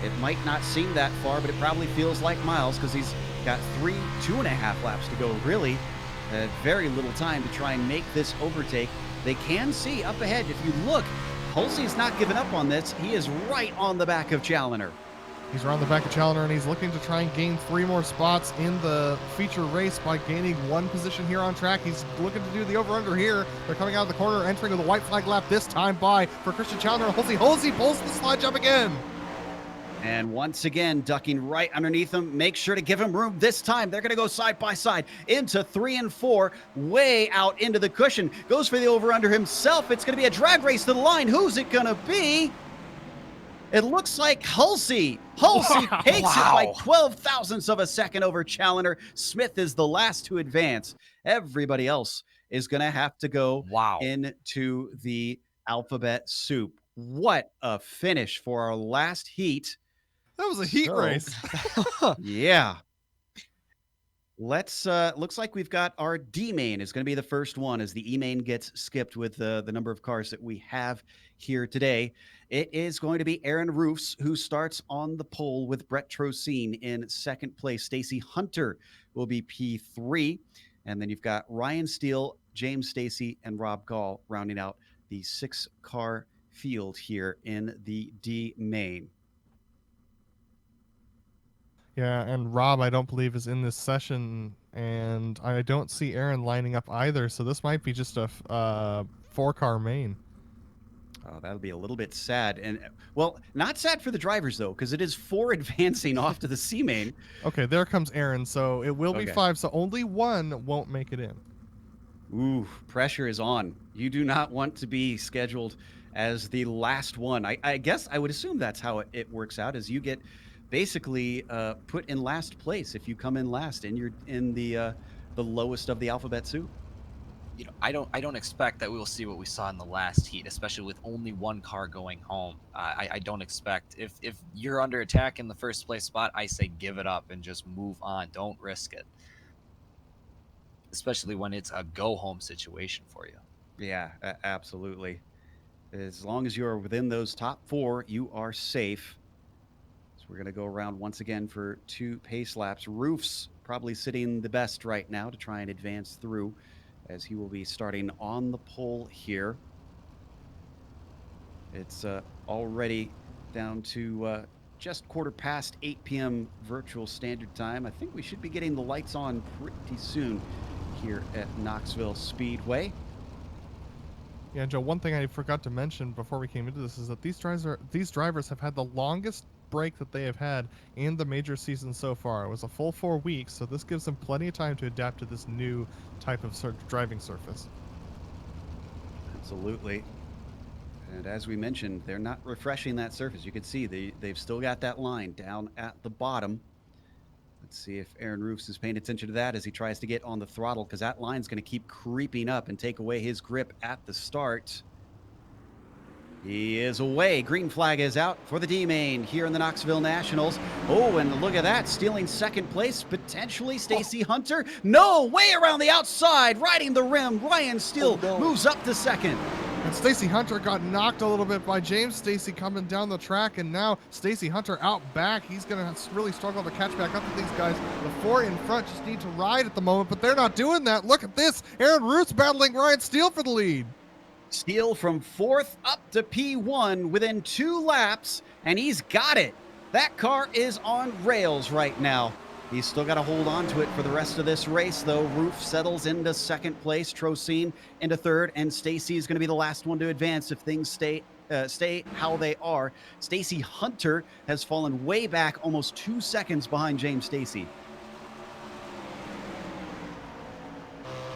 It might not seem that far, but it probably feels like miles because he's got 2.5 laps to go, really. Very little time to try and make this overtake. They can see up ahead. If you look, Halsey's not giving up on this. He is right on the back of Challoner. He's around the back of Challoner, and he's looking to try and gain 3 more spots in the feature race by gaining 1 position here on track. He's looking to do the over-under here. They're coming out of the corner, entering with a white flag lap this time by for Christian Challoner. Halsey pulls the slide jump again. And once again, ducking right underneath him. Make sure to give him room this time. They're going to go side by side into 3 and 4, way out into the cushion. Goes for the over-under himself. It's going to be a drag race to the line. Who's it going to be? It looks like Halsey. Halsey takes it by 12 thousandths of a second over Challoner. Smith is the last to advance. Everybody else is going to have to go into the alphabet soup. What a finish for our last heat. That was a heat race. Yeah. Let's looks like we've got our D main is going to be the first one as the E main gets skipped with the number of cars that we have here today. It is going to be Aaron Roofs who starts on the pole with Brett Trocine in second place. Stacy Hunter will be P3, and then you've got Ryan Steele, James Stacy, and Rob Gall rounding out the 6-car field here in the D main. Yeah, and Rob, I don't believe, is in this session, and I don't see Aaron lining up either, so this might be just a 4-car main. Oh, that'll be a little bit sad. And, well, not sad for the drivers, though, because it is 4 advancing off to the C main. Okay, there comes Aaron, so it will be 5, so only 1 won't make it in. Ooh, pressure is on. You do not want to be scheduled as the last one. I guess I would assume that's how it works out, is you get basically put in last place if you come in last and you're in the lowest of the alphabet soup. You know, I don't expect that we will see what we saw in the last heat, especially with only 1 car going home. I don't expect if you're under attack in the first place spot, I say give it up and just move on. Don't risk it, especially when it's a go home situation for you. Yeah, absolutely. As long as you're within those top 4, you are safe. We're going to go around once again for 2 pace laps. Roofs probably sitting the best right now to try and advance through as he will be starting on the pole here. It's already down to just 8 p.m. virtual standard time. I think we should be getting the lights on pretty soon here at Knoxville Speedway. Yeah, Joe, one thing I forgot to mention before we came into this is that these drivers have had the longest break that they have had in the major season so far. It was a full 4 weeks, so this gives them plenty of time to adapt to this new type of driving surface. Absolutely. And as we mentioned, they're not refreshing that surface. You can see they've still got that line down at the bottom. Let's see if Aaron Roofs is paying attention to that as he tries to get on the throttle, because that line's going to keep creeping up and take away his grip at the start. He is away. Green flag is out for the D main here in the Knoxville Nationals. Oh, and look at that, stealing second place, potentially Stacy Hunter. No, way around the outside, riding the rim. Ryan Steele moves up to second. And Stacy Hunter got knocked a little bit by James Stacy coming down the track, and now Stacy Hunter out back. He's going to really struggle to catch back up to these guys. The four in front just need to ride at the moment, but they're not doing that. Look at this. Aaron Roots battling Ryan Steele for the lead. Steele from 4th up to P1 within 2 laps, and he's got it. That car is on rails right now. He's still got to hold on to it for the rest of this race, though. Roof settles into 2nd place, Trocine into 3rd, and Stacy is going to be the last one to advance if things stay how they are. Stacy Hunter has fallen way back, almost 2 seconds behind James Stacy.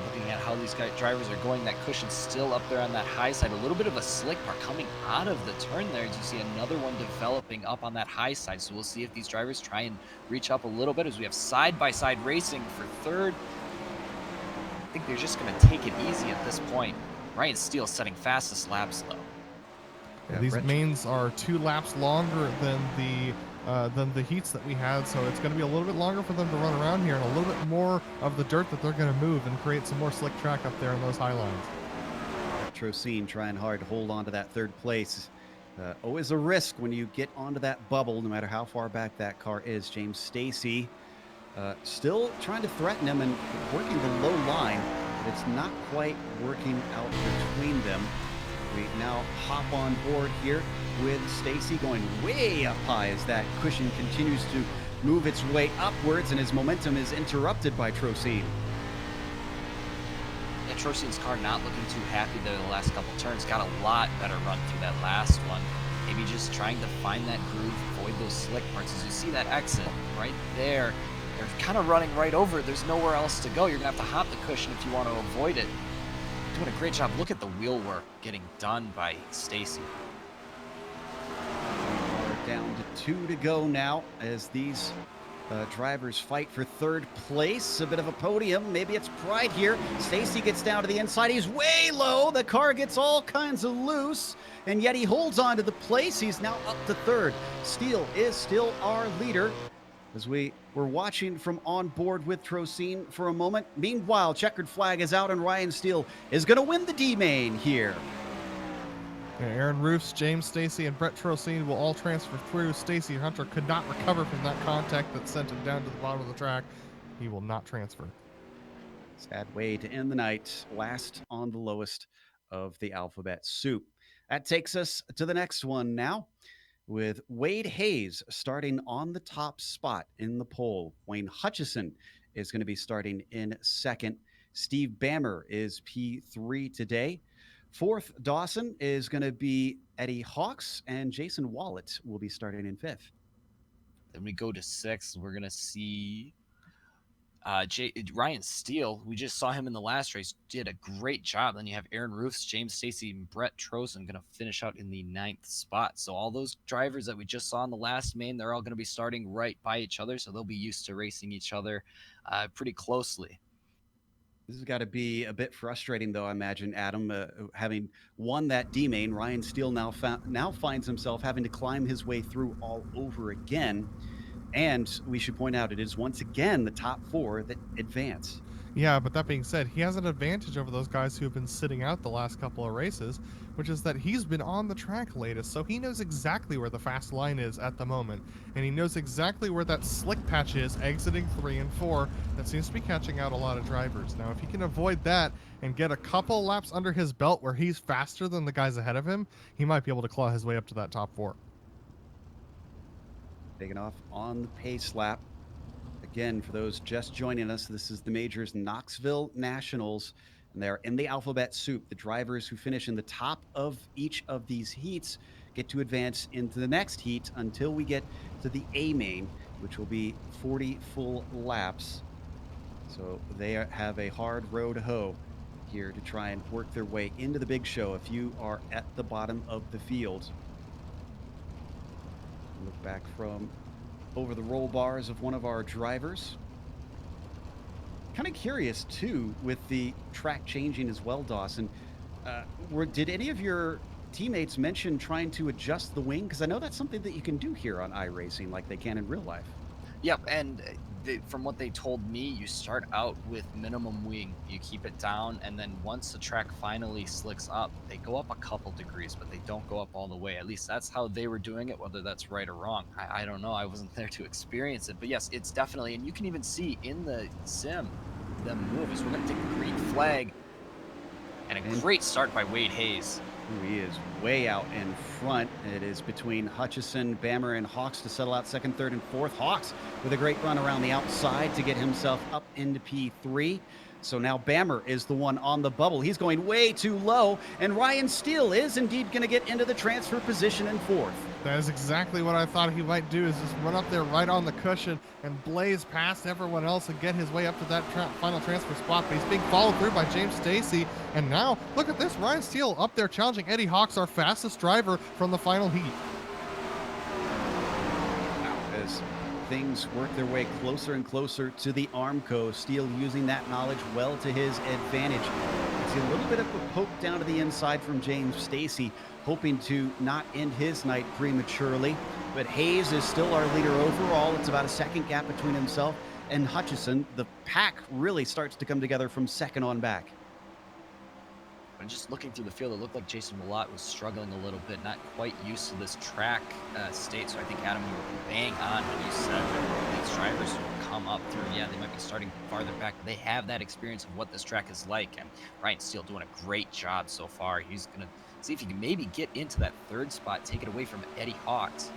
Looking at how these drivers are going, that cushion's still up there on that high side. A little bit of a slick part coming out of the turn there as you see another one developing up on that high side. So we'll see if these drivers try and reach up a little bit as we have side-by-side racing for 3rd. I think they're just going to take it easy at this point. Ryan Steele setting fastest laps though. Yeah, these mains are 2 laps longer than the heats that we had, so it's going to be a little bit longer for them to run around here, and a little bit more of the dirt that they're going to move and create some more slick track up there in those high lines. Trocine trying hard to hold on to that 3rd place. Always a risk when you get onto that bubble, no matter how far back that car is. James Stacy still trying to threaten him and working the low line, but it's not quite working out between them. We now hop on board here with Stacy going way up high as that cushion continues to move its way upwards, and his momentum is interrupted by Trocine. Yeah, Trocine's car not looking too happy there the last couple turns. Got a lot better run through that last one. Maybe just trying to find that groove, avoid those slick parts. As you see that exit right there, they're kind of running right over it. There's nowhere else to go. You're going to have to hop the cushion if you want to avoid it. Doing a great job. Look at the wheel work getting done by Stacy. Down to 2 to go now as these drivers fight for 3rd place. A bit of a podium. Maybe it's pride here. Stacy gets down to the inside. He's way low. The car gets all kinds of loose, and yet he holds on to the place. He's now up to 3rd. Steele is still our leader as we were watching from on board with Trocine for a moment. Meanwhile, checkered flag is out, and Ryan Steele is going to win the D-main here. Yeah, Aaron Roofs, James Stacy, and Brett Trocine will all transfer through. Stacy Hunter could not recover from that contact that sent him down to the bottom of the track. He will not transfer. Sad way to end the night. Last on the lowest of the alphabet soup. That takes us to the next one now, with Wade Hayes starting on the top spot in the poll. Wayne Hutchison is going to be starting in 2nd. Steve Bammer is P3 today. 4th, Dawson is going to be Eddie Hawks, and Jason Wallet will be starting in 5th. Then we go to 6th. We're going to see Ryan Steele. We just saw him in the last race. Did a great job. Then you have Aaron Roofs, James Stacy, and Brett Trocine going to finish out in the 9th spot. So all those drivers that we just saw in the last main, they're all going to be starting right by each other. So they'll be used to racing each other pretty closely. This has got to be a bit frustrating, though, I imagine, Adam, having won that D-main. Ryan Steele now finds himself having to climb his way through all over again. And we should point out, it is once again the top 4 that advance. Yeah, but that being said, he has an advantage over those guys who have been sitting out the last couple of races, which is that he's been on the track latest, so he knows exactly where the fast line is at the moment, and he knows exactly where that slick patch is exiting 3 and 4 that seems to be catching out a lot of drivers. Now, if he can avoid that and get a couple laps under his belt where he's faster than the guys ahead of him, he might be able to claw his way up to that top 4. Taking off on the pace lap. Again, for those just joining us, this is the Majors Knoxville Nationals, and they're in the alphabet soup. The drivers who finish in the top of each of these heats get to advance into the next heat until we get to the A main, which will be 40 full laps. So they have a hard row to hoe here to try and work their way into the big show if you are at the bottom of the field. Look back from over the roll bars of one of our drivers. Kind of curious too with the track changing as well, Dawson. Did any of your teammates mention trying to adjust the wing? Because I know that's something that you can do here on iRacing like they can in real life. Yep, and from what they told me, you start out with minimum wing. You keep it down, and then once the track finally slicks up, they go up a couple degrees, but they don't go up all the way. At least that's how they were doing it. Whether that's right or wrong, I don't know. I wasn't there to experience it, but yes, it's definitely, and you can even see in the sim them move. So we're gonna take the green flag, and a great start by Wade Hayes. He is way out in front. It is between Hutchison, Bammer, and Hawks to settle out second, third, and fourth. Hawks with a great run around the outside to get himself up into P3. So now Bammer is the one on the bubble. He's going way too low, and Ryan Steele is indeed going to get into the transfer position in fourth. That is exactly what I thought he might do, is just run up there right on the cushion and blaze past everyone else and get his way up to that final transfer spot. But he's being followed through by James Stacy. And now, look at this, Ryan Steele up there challenging Eddie Hawks, our fastest driver from the final heat. As things work their way closer and closer to the Armco, Steele using that knowledge well to his advantage. See a little bit of a poke down to the inside from James Stacy, hoping to not end his night prematurely. But Hayes is still our leader overall. It's about a second gap between himself and Hutchison. The pack really starts to come together from second on back. And just looking through the field, it looked like Jason Willott was struggling a little bit, not quite used to this track state. So I think, Adam, you were bang on when you said that these drivers will come up through. Yeah, they might be starting farther back, but they have that experience of what this track is like. And Ryan Steele doing a great job so far. He's going to see if he can maybe get into that third spot, take it away from Eddie Hawks.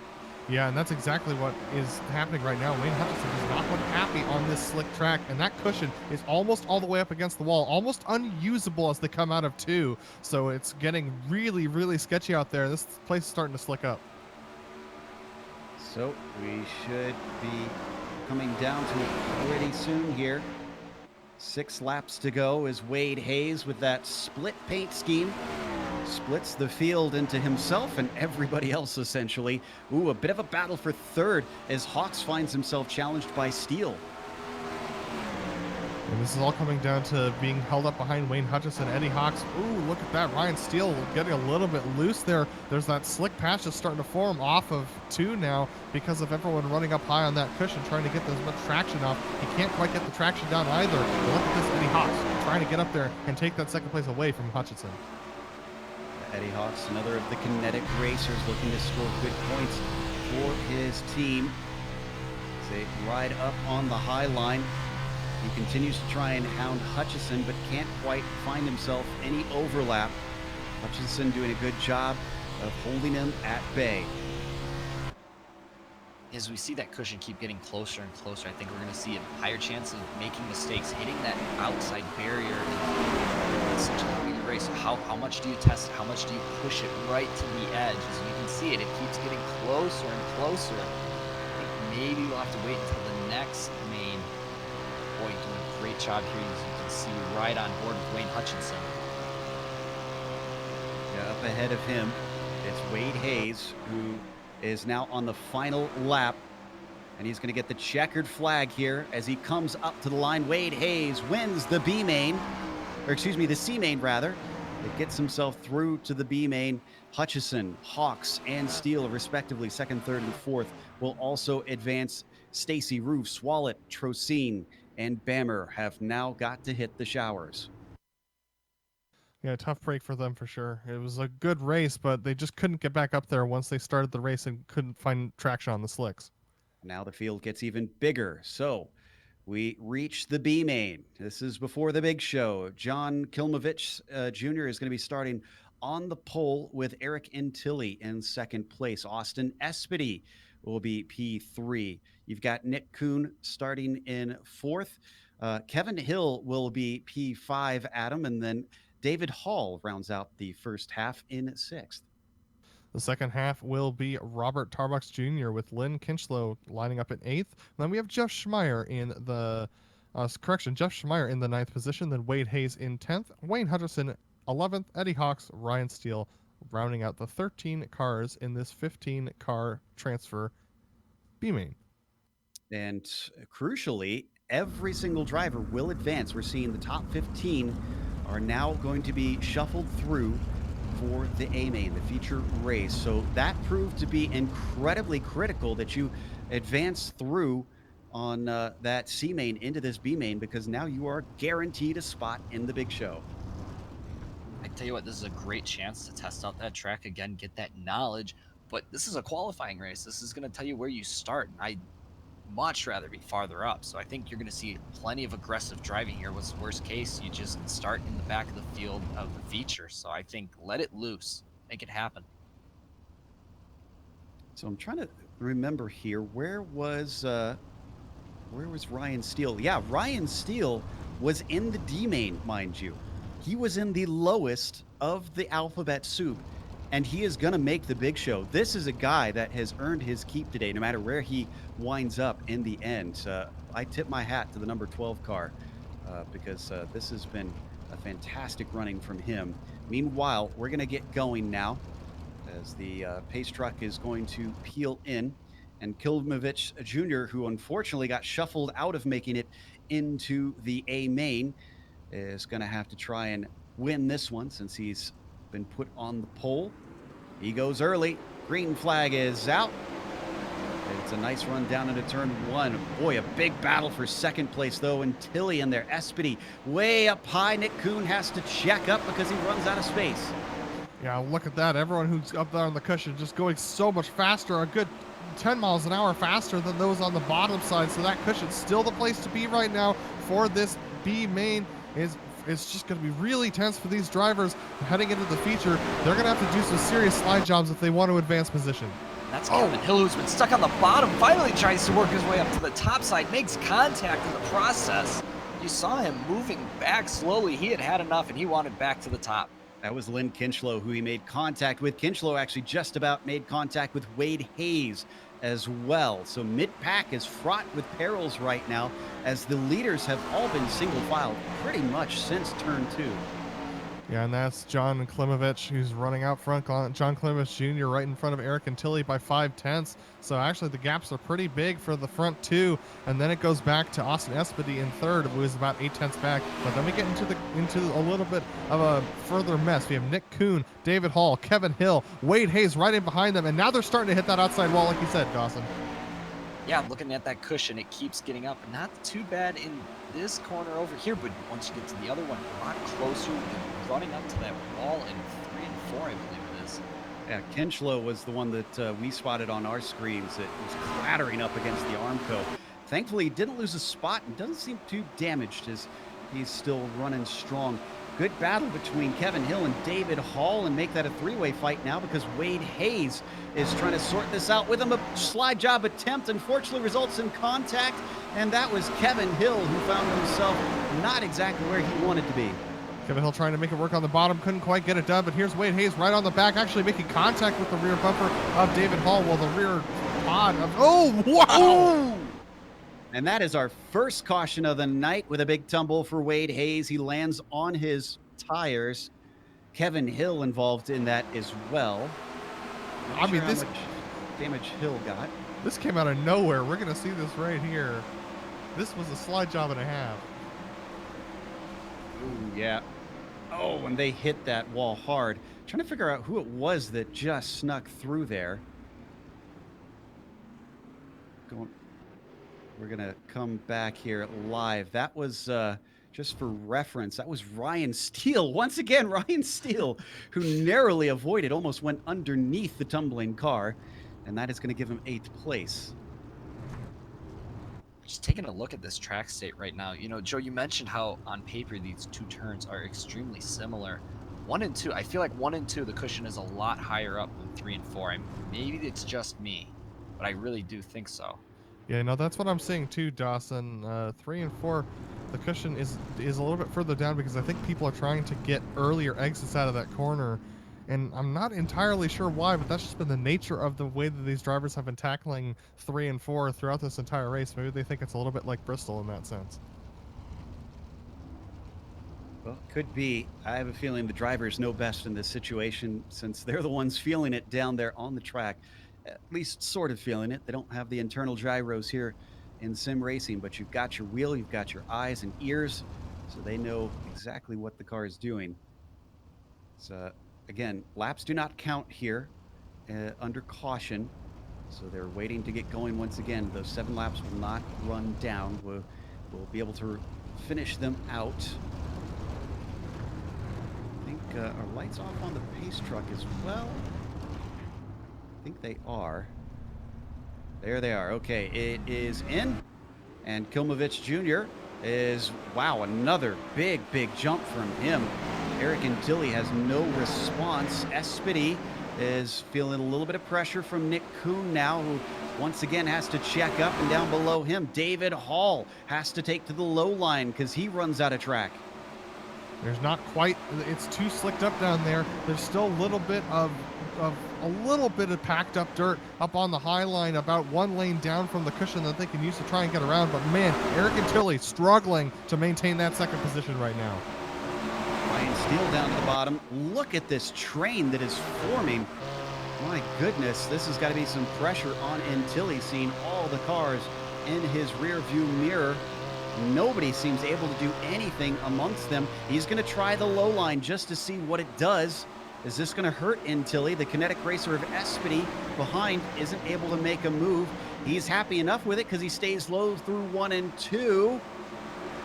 Yeah, and that's exactly what is happening right now. Wayne Hutchison does not look happy on this slick track, and that cushion is almost all the way up against the wall, almost unusable as they come out of two. So it's getting really, really sketchy out there. This place is starting to slick up. So we should be coming down to it pretty soon here. 6 laps to go as Wade Hayes, with that split paint scheme, splits the field into himself and everybody else, essentially. Ooh, a bit of a battle for third as Hawks finds himself challenged by Steele. And this is all coming down to being held up behind Wayne Hutchison. Eddie Hawks, ooh, look at that. Ryan Steele getting a little bit loose there. There's that slick patch that's starting to form off of 2 now because of everyone running up high on that cushion, trying to get as much traction off. He can't quite get the traction down either. But look at this Eddie Hawks trying to get up there and take that second place away from Hutchison. Eddie Hawks, another of the kinetic racers, looking to score good points for his team. They ride up on the high line. He continues to try and hound Hutchison, but can't quite find himself any overlap. Hutchison doing a good job of holding him at bay. As we see that cushion keep getting closer and closer, I think we're going to see a higher chance of making mistakes, hitting that outside barrier. It's such a long race. So how much do you test? How much do you push it right to the edge? As you can see it keeps getting closer and closer. I think maybe we'll have to wait until the next main. Boy, doing a great job here. As you can see, right on board with Wayne Hutchison. Yeah, up ahead of him, it's Wade Hayes, who is now on the final lap, and he's going to get the checkered flag here as he comes up to the line. Wade Hayes wins the B main, or excuse me, the C main rather. It gets himself through to the B main. Hutchison, Hawks, and Steele, respectively, second, third, and fourth, will also advance. Stacy, Roof, Swallet, Trocine, and Bammer have now got to hit the showers. Yeah, tough break for them for sure. It was a good race, but they just couldn't get back up there once they started the race and couldn't find traction on the slicks. Now the field gets even bigger. So we reach the B main. This is before the big show. John Kilmovich Jr. is going to be starting on the pole with Eric Intilli in second place. Austin Espedy will be P3. You've got Nick Kuhn starting in fourth. Kevin Hill will be P5, Adam, and then David Hall rounds out the first half in sixth. The second half will be Robert Tarbucks Jr. with Lynn Kinchlow lining up in eighth. And then we have Jeff Schmeier in the Jeff Schmeier in the ninth position. Then Wade Hayes in 10th. Wayne Hutchison 11th. Eddie Hawks, Ryan Steele rounding out the 13 cars in this 15-car transfer B main. And crucially, every single driver will advance. We're seeing the top 15 are now going to be shuffled through for the A main, the feature race. So that proved to be incredibly critical that you advance through on that C main into this B main, because now you are guaranteed a spot in the big show. I tell you what, this is a great chance to test out that track again, get that knowledge. But this is a qualifying race. This is going to tell you where you start. And I'd much rather be farther up. So I think you're going to see plenty of aggressive driving here. What's the worst case? You just start in the back of the field of the feature. So I think let it loose, make it happen. So I'm trying to remember here, where was Ryan Steele? Yeah, Ryan Steele was in the D main, mind you. He was in the lowest of the alphabet soup, and he is going to make the big show. This is a guy that has earned his keep today, no matter where he winds up in the end. I tip my hat to the number 12 car because this has been a fantastic running from him. Meanwhile, we're going to get going now as the pace truck is going to peel in, and Kilmovich Jr., who unfortunately got shuffled out of making it into the A main, is going to have to try and win this one since he's been put on the pole. He goes early. Green flag is out. It's a nice run down into turn one. Boy, a big battle for second place, though, and Tilly in there. Espedy way up high. Nick Kuhn has to check up because he runs out of space. Yeah, look at that. Everyone who's up there on the cushion just going so much faster, a good 10 miles an hour faster than those on the bottom side. So that cushion's still the place to be right now for this B main. It's just going to be really tense for these drivers heading into the feature. They're going to have to do some serious slide jobs if they want to advance position. That's Kevin Hill, who's been stuck on the bottom, finally tries to work his way up to the top side, makes contact in the process. You saw him moving back slowly. He had had enough, and he wanted back to the top. That was Lynn Kinchlow who he made contact with. Kinchlow actually just about made contact with Wade Hayes as well. So mid-pack is fraught with perils right now, as the leaders have all been single file pretty much since turn two. Yeah, and that's John Klimovich who's running out front. John Klimovich Jr. right in front of Eric and Tilly by 5/10. So actually the gaps are pretty big for the front two. And then it goes back to Austin Espedy in third, who is about 8/10 back. But then we get into a little bit of a further mess. We have Nick Kuhn, David Hall, Kevin Hill, Wade Hayes right in behind them. And now they're starting to hit that outside wall, like you said, Dawson. Yeah, looking at that cushion, it keeps getting up. Not too bad in this corner over here, but once you get to the other one, a lot closer. Running up to that wall in 3 and 4, I believe it is. Yeah, Kinchlow was the one that we spotted on our screens. It was clattering up against the Armco. Thankfully, he didn't lose a spot and doesn't seem too damaged as he's still running strong. Good battle between Kevin Hill and David Hall, and make that a three-way fight now because Wade Hayes is trying to sort this out with him. A slide job attempt unfortunately results in contact, and that was Kevin Hill who found himself not exactly where he wanted to be. Kevin Hill trying to make it work on the bottom, couldn't quite get it done, but here's Wade Hayes right on the back, actually making contact with the rear bumper of David Hall, while the rear pod of, oh, wow! And that is our first caution of the night with a big tumble for Wade Hayes. He lands on his tires. Kevin Hill involved in that as well. I mean, this how much damage Hill got. This came out of nowhere. We're going to see this right here. This was a slide job and a half. Ooh, yeah. Oh, and they hit that wall hard. Trying to figure out who it was that just snuck through there. We're going to come back here live. That was, just for reference, that was Ryan Steele. Once again, Ryan Steele, who narrowly avoided, almost went underneath the tumbling car. And that is going to give him 8th place. Just taking a look at this track state right now, you know, Joe, you mentioned how on paper these two turns are extremely similar. 1 and 2, I feel like 1 and 2, the cushion is a lot higher up than 3 and 4. Maybe it's just me, but I really do think so. Yeah, no, that's what I'm seeing too, Dawson. 3 and 4, the cushion is a little bit further down because I think people are trying to get earlier exits out of that corner. And I'm not entirely sure why, but that's just been the nature of the way that these drivers have been tackling 3 and 4 throughout this entire race. Maybe they think it's a little bit like Bristol in that sense. Well, could be. I have a feeling the drivers know best in this situation since they're the ones feeling it down there on the track. At least sort of feeling it. They don't have the internal gyros here in sim racing, but you've got your wheel, you've got your eyes and ears, so they know exactly what the car is doing. It's Again, laps do not count here under caution. So they're waiting to get going once again. Those 7 laps will not run down. We'll be able to finish them out. I think our lights off on the pace truck as well. I think they are. There they are. Okay, it is in. And Kilmovich Jr. is, wow, another big jump from him. Eric Antilli has no response. Espity is feeling a little bit of pressure from Nick Kuhn now, who once again has to check up, and down below him, David Hall has to take to the low line because he runs out of track. There's not quite, it's too slicked up down there. There's still a little bit of packed up dirt up on the high line, about 1 lane down from the cushion that they can use to try and get around. But man, Eric Antilli struggling to maintain that second position right now. Ryan Steele down to the bottom. Look at this train that is forming. My goodness, this has got to be some pressure on Antilli, seeing all the cars in his rear view mirror. Nobody seems able to do anything amongst them. He's going to try the low line just to see what it does. Is this going to hurt Antilli? The kinetic racer of Espity behind isn't able to make a move. He's happy enough with it because he stays low through 1 and 2.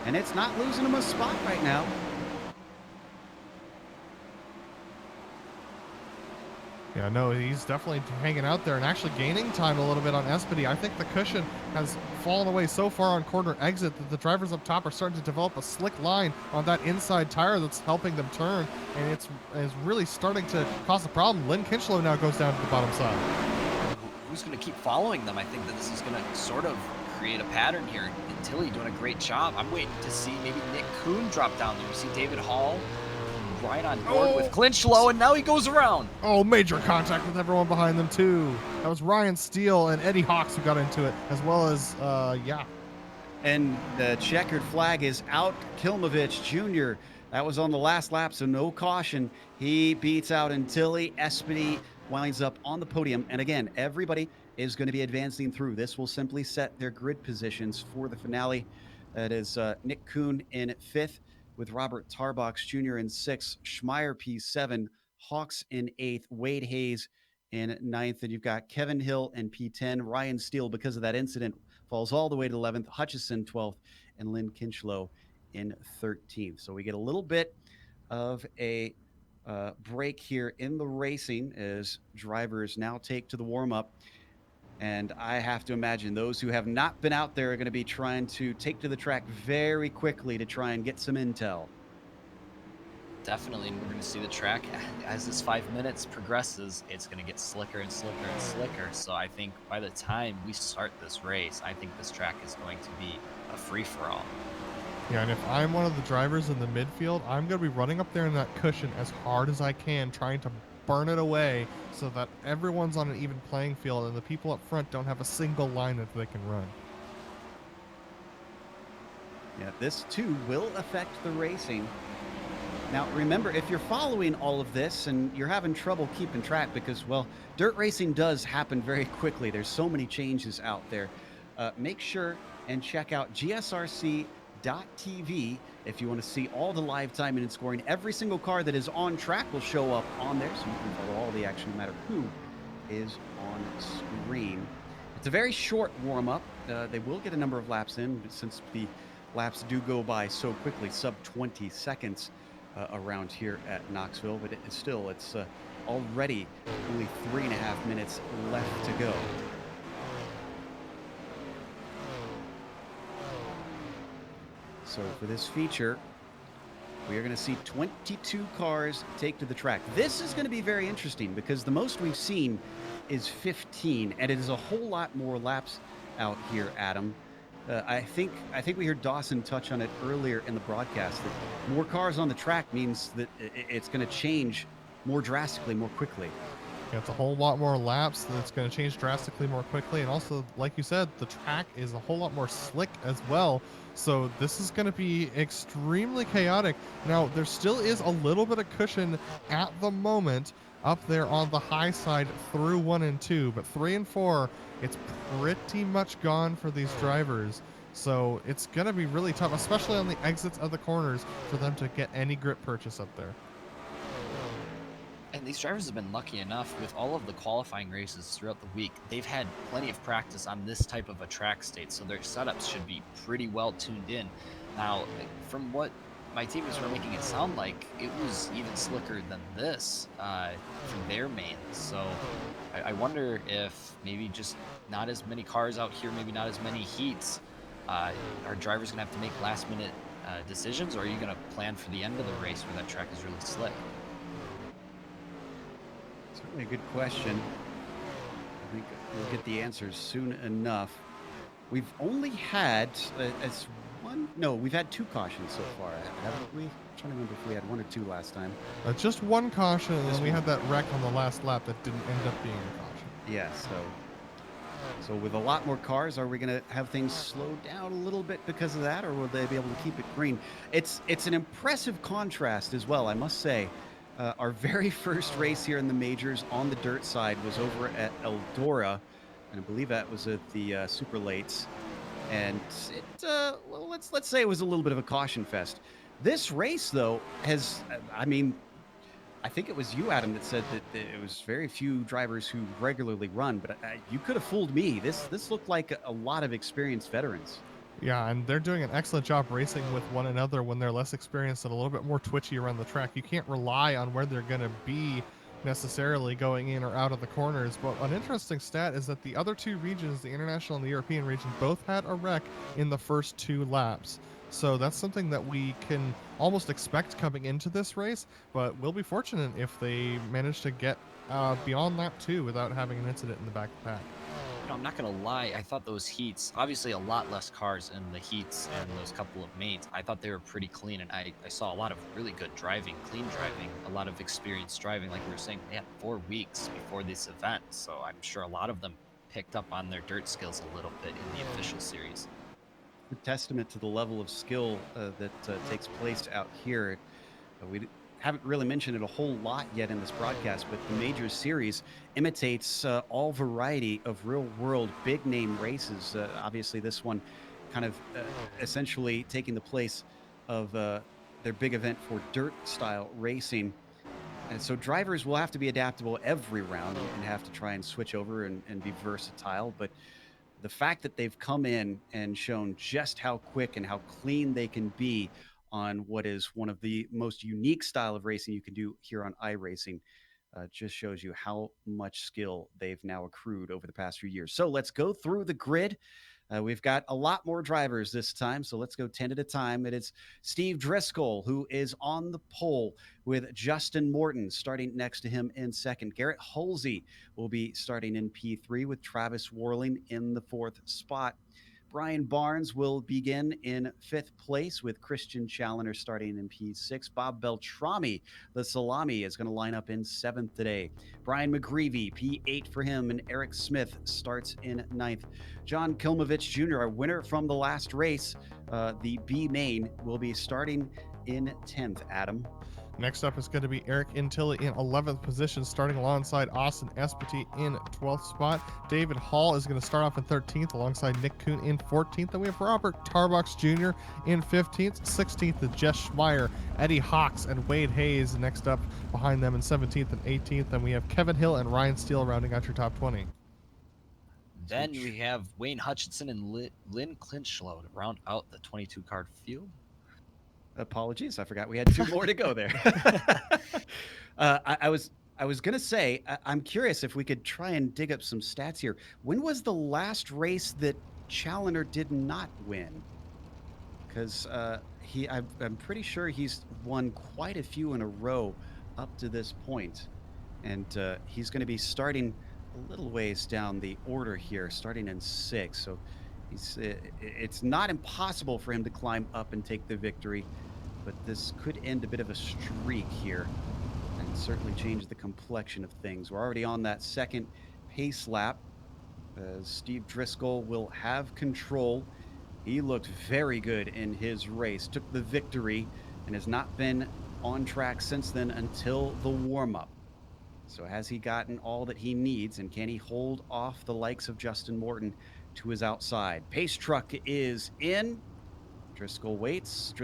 And it's not losing him a spot right now. Yeah, no, he's definitely hanging out there and actually gaining time a little bit on Espity. I think the cushion has fallen away so far on corner exit that the drivers up top are starting to develop a slick line on that inside tire that's helping them turn, and it's really starting to cause a problem. Lynn Kinchlow now goes down to the bottom side. Who's going to keep following them? I think that this is going to sort of create a pattern here. Tilly doing a great job. I'm waiting to see maybe Nick Kuhn drop down there. You see David Hall right on board with Clinchlow, and now he goes around. Oh, major contact with everyone behind them, too. That was Ryan Steele and Eddie Hawks who got into it, as well as, yeah. And the checkered flag is out. Kilmovich Jr., that was on the last lap, so no caution. He beats out Antilli. Espity winds up on the podium. And again, everybody is going to be advancing through. This will simply set their grid positions for the finale. That is Nick Kuhn in 5th, with Robert Tarbox Jr. in 6th, Schmeier P7, Hawks in 8th, Wade Hayes in 9th, and you've got Kevin Hill in P10. Ryan Steele, because of that incident, falls all the way to 11th, Hutchison 12th, and Lynn Kinchlow in 13th. So we get a little bit of a break here in the racing as drivers now take to the warm-up. And I have to imagine those who have not been out there are going to be trying to take to the track very quickly to try and get some intel. Definitely, and we're going to see the track as this 5 minutes progresses. It's going to get slicker and slicker and slicker. So I think by the time we start this race, I think this track is going to be a free-for-all. Yeah, and if I'm one of the drivers in the midfield, I'm going to be running up there in that cushion as hard as I can, trying to burn it away so that everyone's on an even playing field and the people up front don't have a single line that they can run. Yeah, this too will affect the racing. Now, remember, if you're following all of this and you're having trouble keeping track because, well, dirt racing does happen very quickly. There's so many changes out there. Make sure and check out GSRC.TV if you want to see all the live timing and scoring. Every single car that is on track will show up on there, so you can follow all the action no matter who is on screen. It's a very short warm-up. They will get a number of laps in, since the laps do go by so quickly, sub 20 seconds around here at Knoxville, but it's already only 3.5 minutes left to go. So for this feature, we are going to see 22 cars take to the track. This is going to be very interesting because the most we've seen is 15, and it is a whole lot more laps out here, Adam. I think we heard Dawson touch on it earlier in the broadcast that more cars on the track means that it's going to change more drastically, more quickly. Yeah, it's a whole lot more laps that's going to change drastically more quickly. And also, like you said, the track is a whole lot more slick as well. So this is going to be extremely chaotic. Now, there still is a little bit of cushion at the moment up there on the high side through 1 and 2, but 3 and 4, it's pretty much gone for these drivers. So it's going to be really tough, especially on the exits of the corners, for them to get any grip purchase up there. these drivers have been lucky enough with all of the qualifying races throughout the week. They've had plenty of practice on this type of a track state, so their setups should be pretty well tuned in. Now, from what my teammates were making it sound like, it was even slicker than this from their mains. So I wonder if maybe just not as many cars out here, maybe not as many heats. Are drivers gonna have to make last minute decisions, or are you gonna plan for the end of the race where that track is really slick? Certainly a good question. I think we'll get the answers soon enough. We've only had we've had 2 cautions so far, haven't we? I'm trying to remember if we had 1 or 2 last time. Just one caution, and Just then we one. had that wreck on the last lap that didn't end up being a caution. Yeah, so with a lot more cars, are we going to have things slow down a little bit because of that, or will they be able to keep it green? It's an impressive contrast as well, I must say. Our very first race here in the majors on the dirt side was over at Eldora, and I believe that was at the Super Lates. And it, well, let's say it was a little bit of a caution fest. This race, though, has, I mean, I think it was you, Adam, that said that it was very few drivers who regularly run, but you could have fooled me. This looked like a lot of experienced veterans. Yeah, and they're doing an excellent job racing with one another when they're less experienced and a little bit more twitchy around the track. You can't rely on where they're going to be necessarily going in or out of the corners. But an interesting stat is that the other 2 regions, the international and the European region, both had a wreck in the first 2 laps. So that's something that we can almost expect coming into this race, but we'll be fortunate if they manage to get beyond lap 2 without having an incident in the back of the pack. I'm not gonna lie, I thought those heats, obviously a lot less cars in the heats and those couple of mains, I thought they were pretty clean, and I saw a lot of really good driving, clean driving, a lot of experienced driving. Like we were saying, they had 4 weeks before this event, so I'm sure a lot of them picked up on their dirt skills a little bit in the official series. A testament to the level of skill that takes place out here. We haven't really mentioned it a whole lot yet in this broadcast, but the Majors Series imitates all variety of real-world big-name races. Obviously, this one kind of essentially taking the place of their big event for dirt-style racing. And so drivers will have to be adaptable every round and have to try and switch over and be versatile. But the fact that they've come in and shown just how quick and how clean they can be on what is one of the most unique style of racing you can do here on iRacing just shows you how much skill they've now accrued over the past few years. So let's go through the grid. We've got a lot more drivers this time, so let's go 10 at a time. It is Steve Driscoll, who is on the pole, with Justin Morton starting next to him in second. Garrett Halsey will be starting in P3 with Travis Warling in the 4th spot. Brian Barnes will begin in 5th place with Christian Challoner starting in P6. Bob Beltrami, the Salami, is going to line up in 7th today. Brian McGreevy, P8 for him, and Eric Smith starts in 9th. John Kilmovich Jr., our winner from the last race, the B main, will be starting in 10th. Adam. Next up is going to be Eric Intilli in 11th position, starting alongside Austin Espity in 12th spot. David Hall is going to start off in 13th alongside Nick Kuhn in 14th. Then we have Robert Tarbox Jr. in 15th. 16th is Jess Schmeier, Eddie Hawks, and Wade Hayes next up behind them in 17th and 18th. Then we have Kevin Hill and Ryan Steele rounding out your top 20. Then we have Wayne Hutchinson and Lynn Clinchlow to round out the 22-card field. Apologies, I forgot we had 2 more to go there. I was gonna say, I'm curious if we could try and dig up some stats here. When was the last race that Challoner did not win? Because I'm pretty sure he's won quite a few in a row up to this point, and he's going to be starting a little ways down the order here, starting in 6th. So it's not impossible for him to climb up and take the victory, but this could end a bit of a streak here and certainly change the complexion of things. We're already on that second pace lap. Steve Driscoll will have control. He looked very good in his race, took the victory, and has not been on track since then until the warm-up. So has he gotten all that he needs, and can he hold off the likes of Justin Morton to his outside? Pace truck is in. Driscoll waits.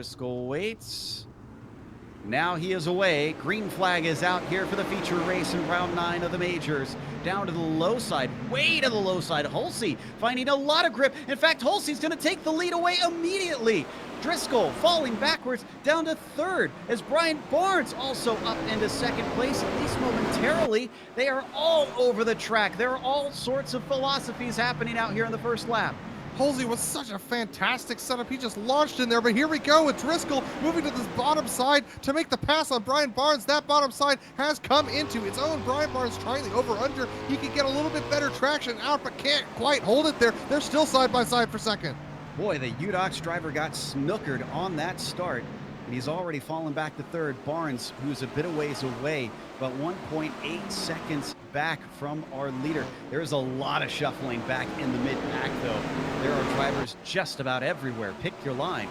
Now he is away. Green flag is out here for the feature race in round 9 of the majors. Down to the low side, way to the low side. Halsey finding a lot of grip. In fact, Halsey's going to take the lead away immediately. Driscoll falling backwards down to 3rd as Brian Barnes also up into 2nd place, at least momentarily. They are all over the track. There are all sorts of philosophies happening out here in the first lap. Halsey was such a fantastic setup. He just launched in there, but here we go with Driscoll moving to this bottom side to make the pass on Brian Barnes. That bottom side has come into its own. Brian Barnes trying the over-under. He can get a little bit better traction out, but can't quite hold it there. They're still side by side for 2nd. Boy, the UDOX driver got snookered on that start, and he's already fallen back to 3rd. Barnes, who's a bit of ways away, but 1.8 seconds back from our leader. There is a lot of shuffling back in the mid-pack, though. There are drivers just about everywhere. Pick your line.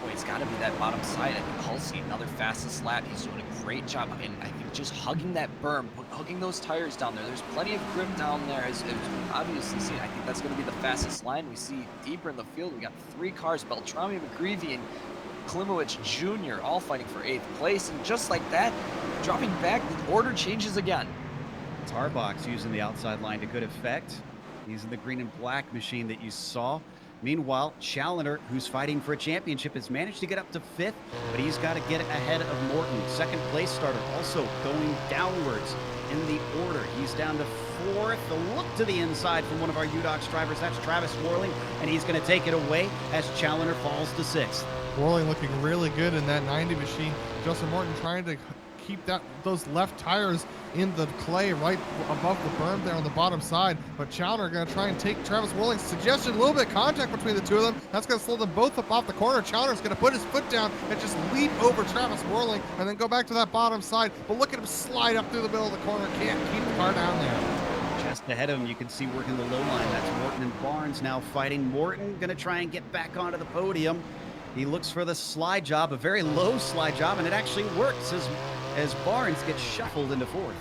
Boy, it's got to be that bottom side. I think Halsey, another fastest lap. He's doing a great job. I mean, I think just hugging that berm, hooking those tires down there. There's plenty of grip down there, as obviously seen. I think that's going to be the fastest line. We see deeper in the field, we got 3 cars, Beltrami, McGreevy, and Klimowicz Jr. all fighting for 8th place. And just like that, dropping back, the order changes again. Tarbox using the outside line to good effect. He's in the green and black machine that you saw. Meanwhile, Challoner, who's fighting for a championship, has managed to get up to 5th, but he's got to get ahead of Morton. 2nd place starter also going downwards in the order. He's down to 4th. The look to the inside from one of our UDOX drivers. That's Travis Worling, and he's going to take it away as Challoner falls to 6th. Worling looking really good in that 90 machine. Justin Morton trying to keep those left tires in the clay right above the berm there on the bottom side, but Challoner going to try and take Travis Worling's suggestion. A little bit of contact between the two of them. That's going to slow them both up off the corner. Challoner's going to put his foot down and just leap over Travis Worling and then go back to that bottom side, but look at him slide up through the middle of the corner. Can't keep the car down there. Just ahead of him, you can see working the low line. That's Morton and Barnes now fighting. Morton going to try and get back onto the podium. He looks for the slide job, a very low slide job, and it actually works as Barnes gets shuffled into 4th.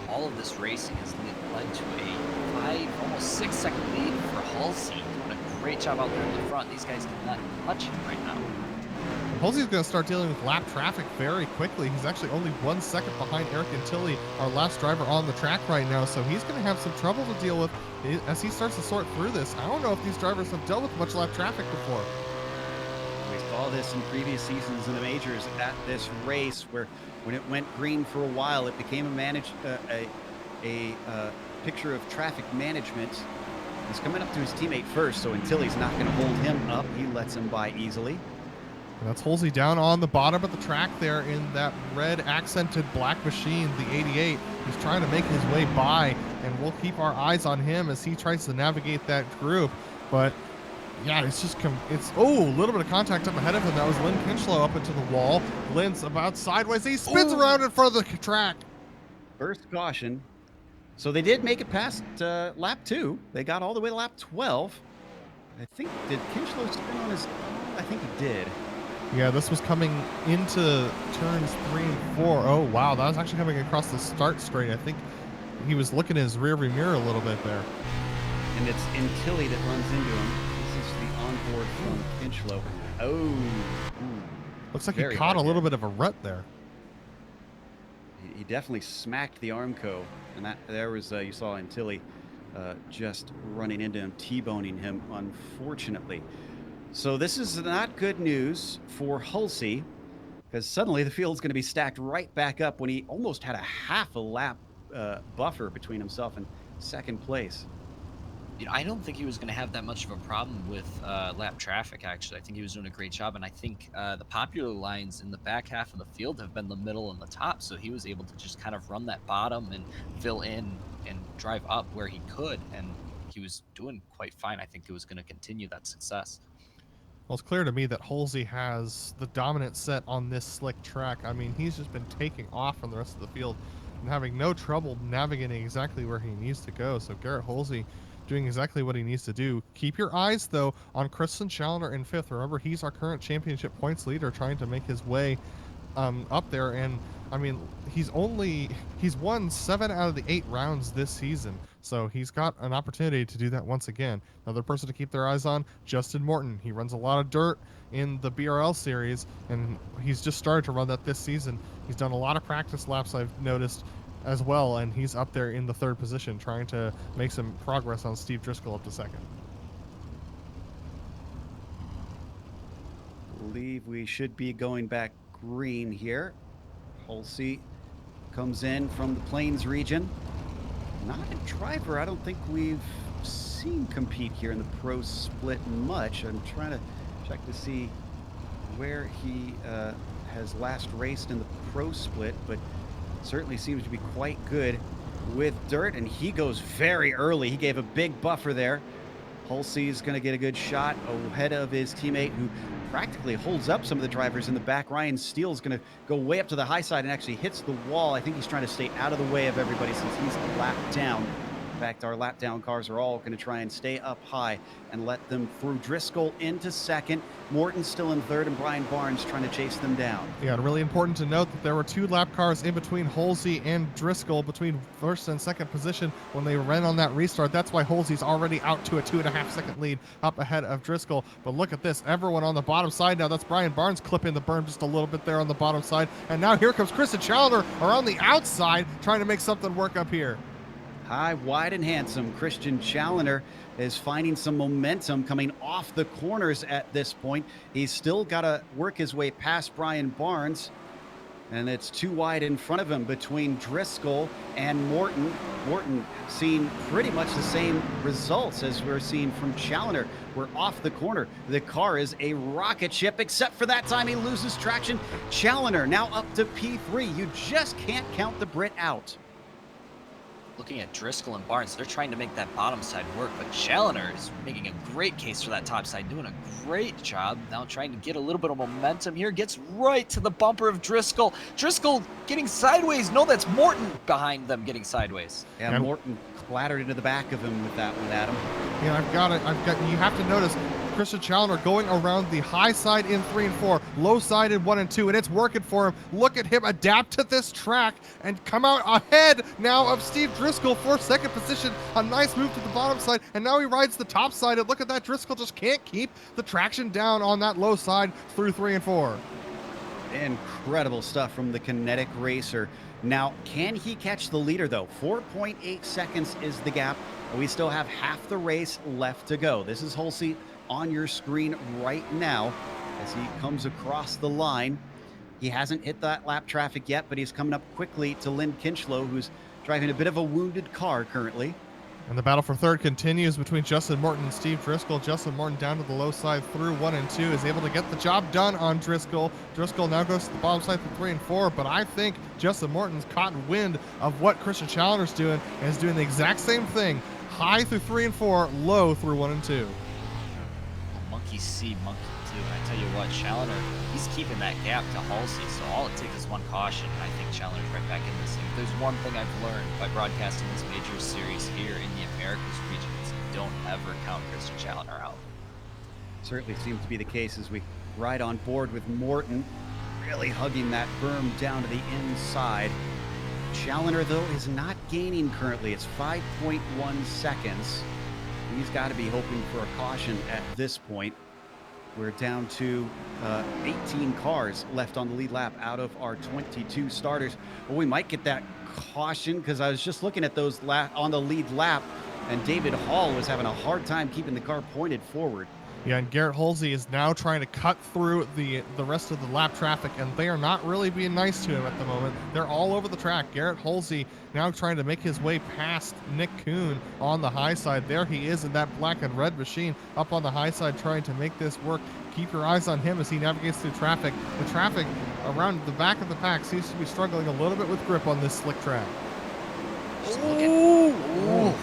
All of this racing has led to a 5, almost 6-second lead for Halsey. Doing a great job out there in the front. These guys cannot touch him right now. Halsey's going to start dealing with lap traffic very quickly. He's actually only 1 second behind Eric Antilli, our last driver on the track right now, so he's going to have some trouble to deal with as he starts to sort through this. I don't know if these drivers have dealt with much lap traffic before. We saw this in previous seasons in the majors at this race where when it went green for a while, it became a picture of traffic management. He's coming up to his teammate first, so Antilli's not going to hold him up. He lets him by easily. And that's Halsey down on the bottom of the track there in that red accented black machine, the 88. He's trying to make his way by, and we'll keep our eyes on him as he tries to navigate that group. But yeah, it's just a little bit of contact up ahead of him. That was Lynn Kinchlow up into the wall. Lynn's about sideways. He spins around in front of the track. First caution. So they did make it past lap 2. They got all the way to lap 12. I think, did Kinchlow spin on his? I think he did. Yeah, this was coming into turns 3 and 4. Oh, wow, that was actually coming across the start straight. I think he was looking in his rearview mirror a little bit there. And it's Antilli that runs into him. This is the onboard from Kinchlow. Oh. Ooh. Looks like he caught a little bit of a rut there. He definitely smacked the Armco, and there was you saw Antilli just running into him, T-boning him, unfortunately. So this is not good news for Halsey, because suddenly the field's going to be stacked right back up when he almost had a half a lap buffer between himself and 2nd place. You know, I don't think he was going to have that much of a problem with lap traffic, actually. I think he was doing a great job, and I think the popular lines in the back half of the field have been the middle and the top, so he was able to just kind of run that bottom and fill in and drive up where he could, and he was doing quite fine. I think he was going to continue that success. Well, it's clear to me that Halsey has the dominant set on this slick track. I mean, he's just been taking off from the rest of the field and having no trouble navigating exactly where he needs to go. So Garrett Halsey doing exactly what he needs to do. Keep your eyes, though, on Kristen Challoner in 5th. Remember, he's our current championship points leader, trying to make his way up there. And I mean, he's won 7 out of the 8 rounds this season, so he's got an opportunity to do that once again. Another person to keep their eyes on, Justin Morton. He runs a lot of dirt in the BRL series, and he's just started to run that this season. He's done a lot of practice laps, I've noticed as well, and he's up there in the 3rd position trying to make some progress on Steve Driscoll up to 2nd. Believe we should be going back green here. Halsey comes in from the Plains region. Not a driver I don't think we've seen compete here in the pro split much. I'm trying to check to see where he has last raced in the pro split, but certainly seems to be quite good with dirt, and he goes very early. He gave a big buffer there. Halsey's going to get a good shot ahead of his teammate, who practically holds up some of the drivers in the back. Ryan Steele's going to go way up to the high side and actually hits the wall. I think he's trying to stay out of the way of everybody since he's a lap down. In fact, our lap down cars are all going to try and stay up high and let them through. Driscoll into 2nd. Morton still in 3rd, and Brian Barnes trying to chase them down. Yeah, really important to note that there were 2 lap cars in between Halsey and Driscoll between 1st and 2nd position when they ran on that restart. That's why Halsey's already out to a 2.5-second lead up ahead of Driscoll. But look at this, everyone on the bottom side now. That's Brian Barnes clipping the berm just a little bit there on the bottom side. And now here comes Kristen Challenger around the outside trying to make something work up here. High, wide, and handsome. Christian Challenger is finding some momentum coming off the corners at this point. He's still got to work his way past Brian Barnes, and it's too wide in front of him between Driscoll and Morton. Morton seeing pretty much the same results as we're seeing from Challenger. We're off the corner. The car is a rocket ship, except for that time he loses traction. Challenger now up to P3. You just can't count the Brit out. Looking at Driscoll and Barnes, they're trying to make that bottom side work, but Challenger is making a great case for that top side, doing a great job. Now trying to get a little bit of momentum here, gets right to the bumper of Driscoll. Driscoll getting sideways. No, that's Morton behind them getting sideways. Yeah, and Morton clattered into the back of him with that one, Adam. Yeah, you have to notice Christian Challenger going around the high side in 3 and 4, low side in 1 and 2, and it's working for him. Look at him adapt to this track and come out ahead now of Steve Driscoll for 2nd position. A nice move to the bottom side, and now he rides the top side, and look at that, Driscoll just can't keep the traction down on that low side through 3 and 4. Incredible stuff from the Kinetic Racer. Now, can he catch the leader, though? 4.8 seconds is the gap. We still have half the race left to go. This is Halsey on your screen right now as he comes across the line. He hasn't hit that lap traffic yet, but he's coming up quickly to Lynn Kinchlow, who's driving a bit of a wounded car currently. And the battle for 3rd continues between Justin Morton and Steve Driscoll. Justin Morton down to the low side through 1 and 2 is able to get the job done on Driscoll. Driscoll now goes to the bottom side through 3 and 4, but I think Justin Morton's caught wind of what Christian Challenger's doing and is doing the exact same thing. High through 3 and 4, low through 1 and 2. Monkey see, monkey do. And I tell you what, Challenger, he's keeping that gap to Halsey, so all it takes is one caution, and I think Challenger's right back in this thing. If there's one thing I've learned by broadcasting this major series here in the Americas region, is don't ever count Christian Challenger out. Certainly seems to be the case as we ride on board with Morton, really hugging that berm down to the inside. Challenger, though, is not gaining currently. It's 5.1 seconds. He's got to be hoping for a caution at this point. We're down to 18 cars left on the lead lap out of our 22 starters. Well, we might get that caution because I was just looking at those on the lead lap, and David Hall was having a hard time keeping the car pointed forward. Yeah, and Garrett Halsey is now trying to cut through the rest of the lap traffic, and they are not really being nice to him at the moment. They're all over the track. Garrett Halsey now trying to make his way past Nick Kuhn on the high side. There he is in that black and red machine up on the high side trying to make this work. Keep your eyes on him as he navigates through traffic. The traffic around the back of the pack seems to be struggling a little bit with grip on this slick track. Ooh.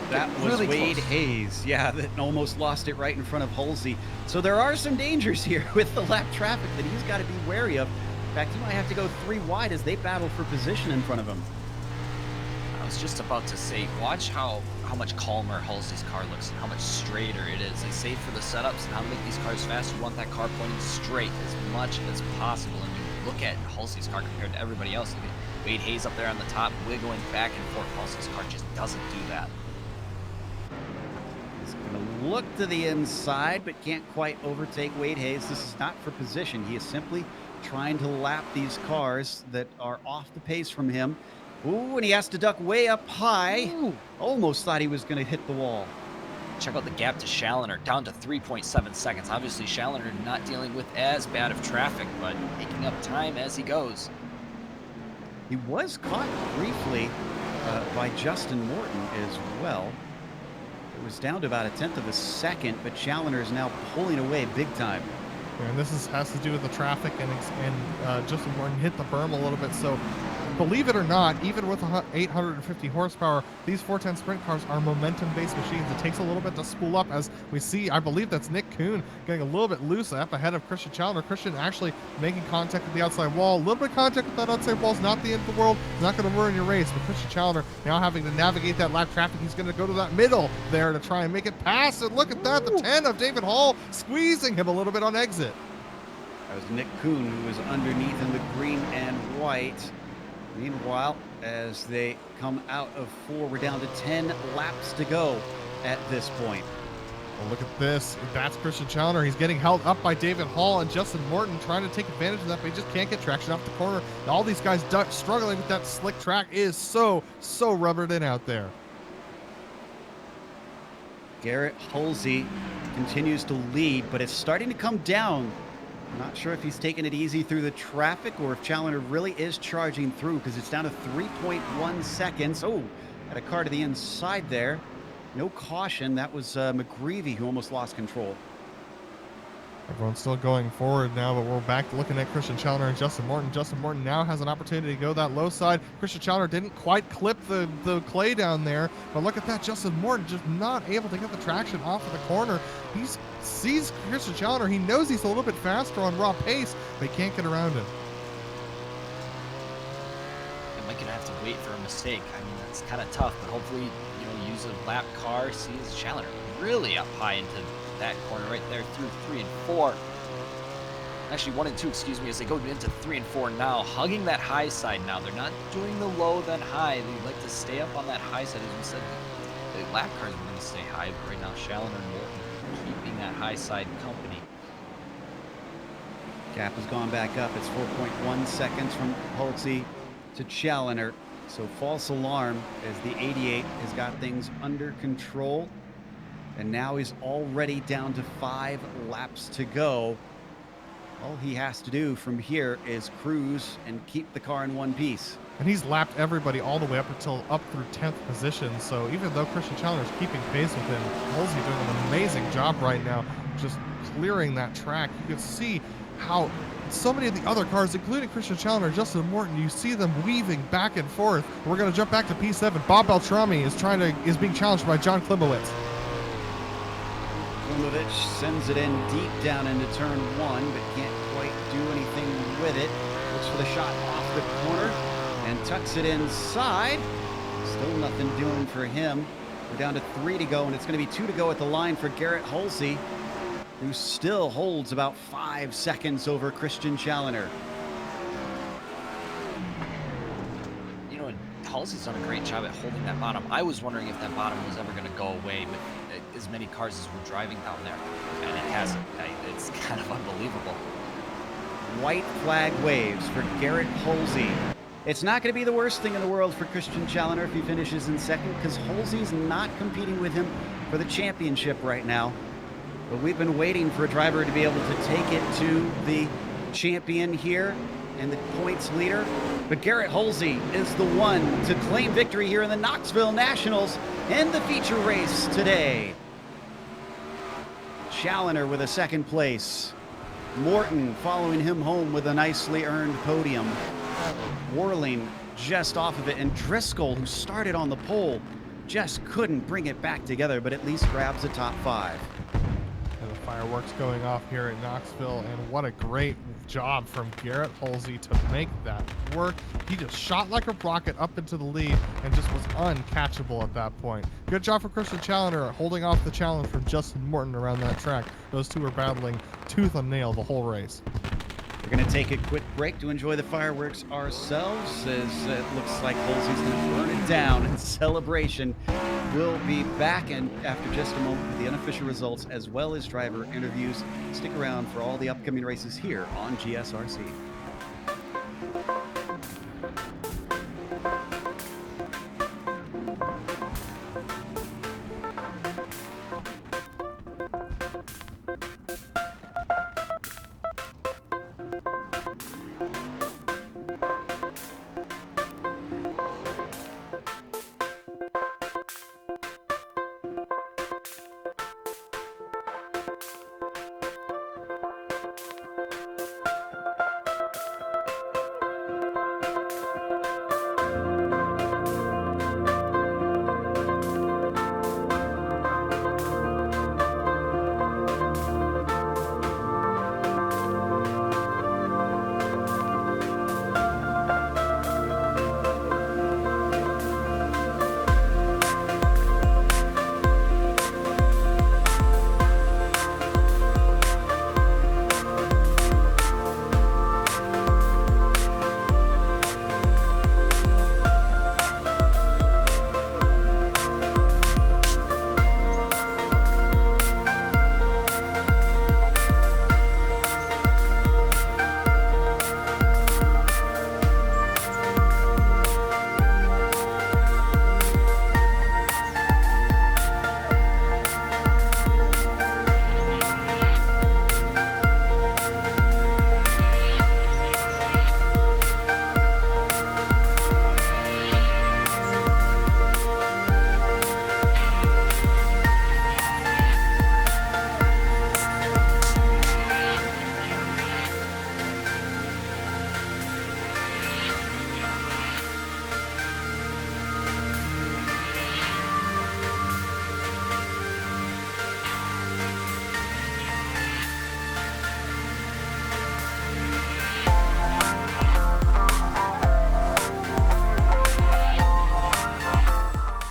That was really Wade close. Hayes, yeah, that almost lost it right in front of Halsey. So there are some dangers here with the lap traffic that he's got to be wary of. In fact, he might have to go 3 wide as they battle for position in front of him. I was just about to say, watch how much calmer Halsey's car looks and how much straighter it is. They say for the setups and how to make these cars fast, you want that car pointing straight as much as possible. And look at Halsey's car compared to everybody else. Look at Wade Hayes up there on the top, wiggling back and forth. Halsey's car just doesn't do that. He's going to look to the inside, but can't quite overtake Wade Hayes. This is not for position. He is simply trying to lap these cars that are off the pace from him. Ooh, and he has to duck way up high. Ooh. Almost thought he was going to hit the wall. Check out the gap to Challoner, down to 3.7 seconds. Obviously, Challoner not dealing with as bad of traffic, but making up time as he goes. He was caught briefly by Justin Morton as well. It was down to about 1/10 of a second, but Challoner is now pulling away big time. And this has to do with the traffic, and Justin Morton hit the berm a little bit. So, believe it or not, even with 850 horsepower, these 410 sprint cars are momentum-based machines. It takes a little bit to spool up, as we see. I believe that's Nick Kuhn getting a little bit loose up ahead of Christian Challoner. Christian actually making contact with the outside wall. A little bit of contact with that outside wall is not the end of the world. It's not going to ruin your race. But Christian Challoner now having to navigate that lap traffic. He's going to go to that middle there to try and make it past. And look at that, the 10 of David Hall squeezing him a little bit on exit. That was Nick Kuhn, who was underneath in the green and white. Meanwhile, as they come out of 4, we're down to 10 laps to go at this point. Well, look at this. That's Christian Challoner. He's getting held up by David Hall and Justin Morton, trying to take advantage of that, but he just can't get traction off the corner. All these guys struggling with that slick track is so rubbered in out there. Garrett Halsey continues to lead, but it's starting to come down. I'm not sure if he's taking it easy through the traffic or if Challoner really is charging through, because it's down to 3.1 seconds. Oh, had a car to the inside there. No caution. That was McGreevy who almost lost control. Everyone's still going forward now, but we're back to looking at Christian Challoner and Justin Morton. Justin Morton now has an opportunity to go that low side. Christian Challoner didn't quite clip the clay down there, but look at that. Justin Morton just not able to get the traction off of the corner. He sees Christian Challoner. He knows he's a little bit faster on raw pace, but he can't get around him. Am I going to have to wait for a mistake? I mean, that's kind of tough, but hopefully, use a lap car, sees Challoner really up high into that corner right there through 3 and 4. Actually 1 and 2, excuse me, as they go into 3 and 4 now, hugging that high side now. They're not doing the low then high. They like to stay up on that high side. As we said, the lap cars were going to stay high, but right now Challoner and Morton keeping that high side company. Gap has gone back up. It's 4.1 seconds from Halsey to Challoner. So false alarm as the 88 has got things under control. And now he's already down to 5 laps to go. All he has to do from here is cruise and keep the car in one piece. And he's lapped everybody all the way up through 10th position. So even though Christian Challoner is keeping pace with him, Halsey doing an amazing job right now, just clearing that track. You can see how so many of the other cars, including Christian Challoner and Justin Morton, you see them weaving back and forth. We're going to jump back to P7. Bob Beltrami is being challenged by John Klimowitz. Klimowicz sends it in deep down into turn 1, but can't quite do anything with it. Looks for the shot off the corner and tucks it inside. Still nothing doing for him. We're down to 3 to go, and it's going to be 2 to go at the line for Garrett Halsey, who still holds about 5 seconds over Christian Challoner. Halsey's done a great job at holding that bottom. I was wondering if that bottom was ever going to go away with as many cars as were driving down there, and it hasn't. It's kind of unbelievable. White flag waves for Garrett Halsey. It's not going to be the worst thing in the world for Christian Challoner if he finishes in second, because Halsey's not competing with him for the championship right now. But we've been waiting for a driver to be able to take it to the champion here and the points leader. But Garrett Halsey is the one to claim victory here in the Knoxville Nationals in the feature race today. Challoner with a second place. Morton following him home with a nicely earned podium. Worling just off of it, and Driscoll, who started on the pole, just couldn't bring it back together, but at least grabs the top 5. And the fireworks going off here at Knoxville, and what a great job from Garrett Halsey to make that work. He just shot like a rocket up into the lead and just was uncatchable at that point. Good job for Christian Challoner holding off the challenge from Justin Morton around that track. Those two were battling tooth and nail the whole race. We're going to take a quick break to enjoy the fireworks ourselves, as it looks like Halsey's going to burn it down in celebration. We'll be back and after just a moment with the unofficial results as well as driver interviews. Stick around for all the upcoming races here on GSRC.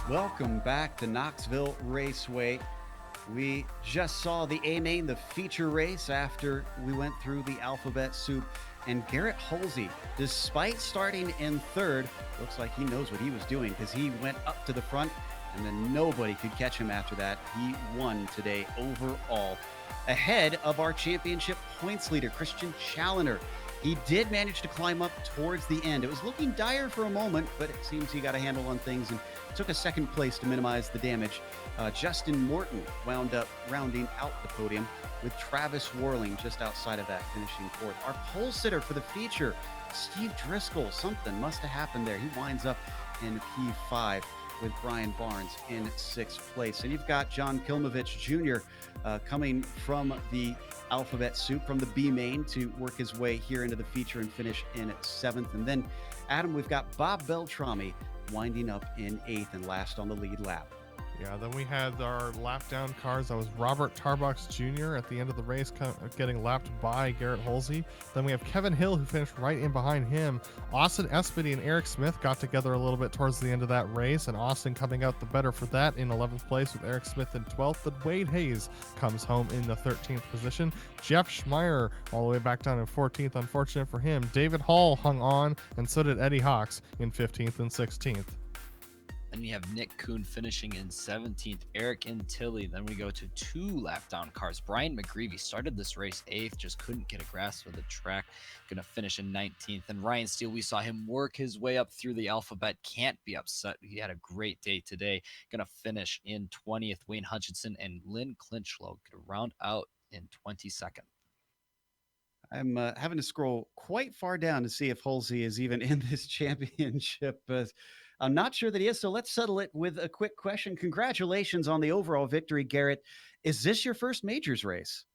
Welcome back to Knoxville Raceway. We just saw the A main, the feature race, after we went through the alphabet soup. And Garrett Halsey, despite starting in third, looks like he knows what he was doing, because he went up to the front and then nobody could catch him after that. He won today overall, ahead of our championship points leader, Christian Challoner. He did manage to climb up towards the end. It was looking dire for a moment, but it seems he got a handle on things and took a second place to minimize the damage. Justin Morton wound up rounding out the podium, with Travis Worling just outside of that, finishing fourth. Our pole sitter for the feature, Steve Driscoll, something must have happened there. He winds up in P5 with Brian Barnes in sixth place. And you've got John Kilmovich Jr. Coming from the alphabet soup, from the B main, to work his way here into the feature and finish in seventh. And then, Adam, we've got Bob Beltrami winding up in eighth and last on the lead lap. Yeah, then we had our lap down cars. That was Robert Tarbox Jr. at the end of the race, getting lapped by Garrett Halsey. Then we have Kevin Hill, who finished right in behind him. Austin Espedy and Eric Smith got together a little bit towards the end of that race, and Austin coming out the better for that in 11th place, with Eric Smith in 12th. But Wade Hayes comes home in the 13th position. Jeff Schmeier all the way back down in 14th. Unfortunate for him. David Hall hung on, and so did Eddie Hawks in 15th and 16th. Then we have Nick Kuhn finishing in 17th, Eric Intilli. Then we go to two lap down cars. Brian McGreevy started this race 8th, just couldn't get a grasp of the track. Going to finish in 19th. And Ryan Steele, we saw him work his way up through the alphabet. Can't be upset. He had a great day today. Going to finish in 20th. Wayne Hutchinson and Lynn Clinchlow could round out in 22nd. I'm having to scroll quite far down to see if Halsey is even in this championship. I'm not sure that he is, so let's settle it with a quick question. Congratulations on the overall victory, Garrett. Is this your first majors race?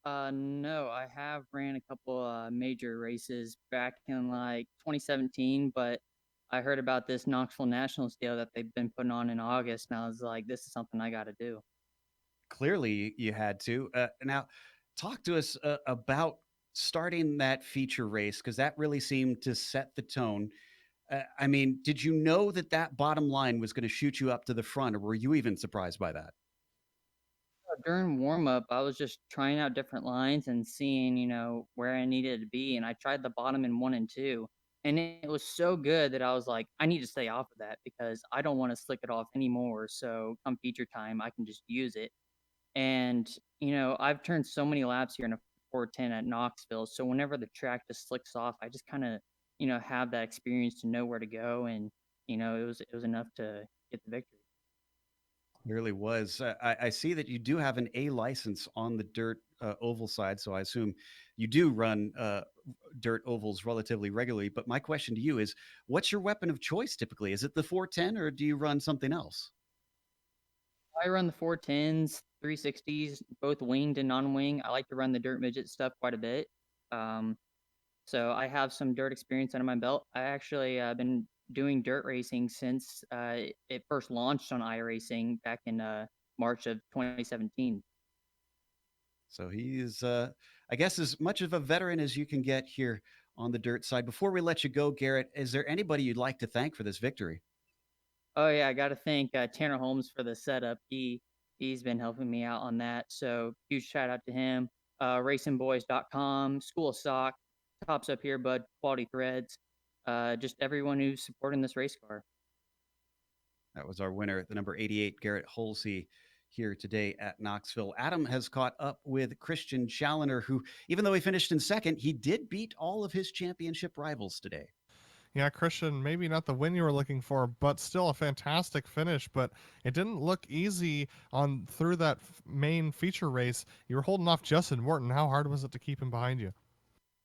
No, I have ran a couple major races back in like 2017, but I heard about this Knoxville Nationals deal that they've been putting on in August, and I was like, this is something I got to do. Clearly, you had to. Now, talk to us about starting that feature race, because that really seemed to set the tone. I mean, did you know that that bottom line was going to shoot you up to the front, or were you even surprised by that? During warm up, I was just trying out different lines and seeing, where I needed to be. And I tried the bottom in one and two. And it was so good that I was like, I need to stay off of that because I don't want to slick it off anymore. So come feature time, I can just use it. And, I've turned so many laps here in a 410 at Knoxville. So whenever the track just slicks off, I just kind of, have that experience to know where to go. And, it was enough to get the victory. Clearly was. I see that you do have an A license on the dirt oval side, so I assume you do run dirt ovals relatively regularly. But my question to you is, what's your weapon of choice typically? Is it the 410 or do you run something else? I run the 410s, 360s, both winged and non-wing. I like to run the dirt midget stuff quite a bit. Um, so I have some dirt experience under my belt. I actually been doing dirt racing since it first launched on iRacing back in March of 2017. So he's, I guess, as much of a veteran as you can get here on the dirt side. Before we let you go, Garrett, is there anybody you'd like to thank for this victory? Oh yeah, I got to thank Tanner Holmes for the setup. He's been helping me out on that. So huge shout out to him. Racingboys.com, School of Sock, Tops Up Here, Bud, Quality Threads. Just everyone who's supporting this race car. That was our winner, the number 88, Garrett Holsey, here today at Knoxville. Adam has caught up with Christian Challoner, who, even though he finished in second, he did beat all of his championship rivals today. Yeah, Christian, maybe not the win you were looking for, but still a fantastic finish. But it didn't look easy on through that main feature race. You were holding off Justin Morton. How hard was it to keep him behind you?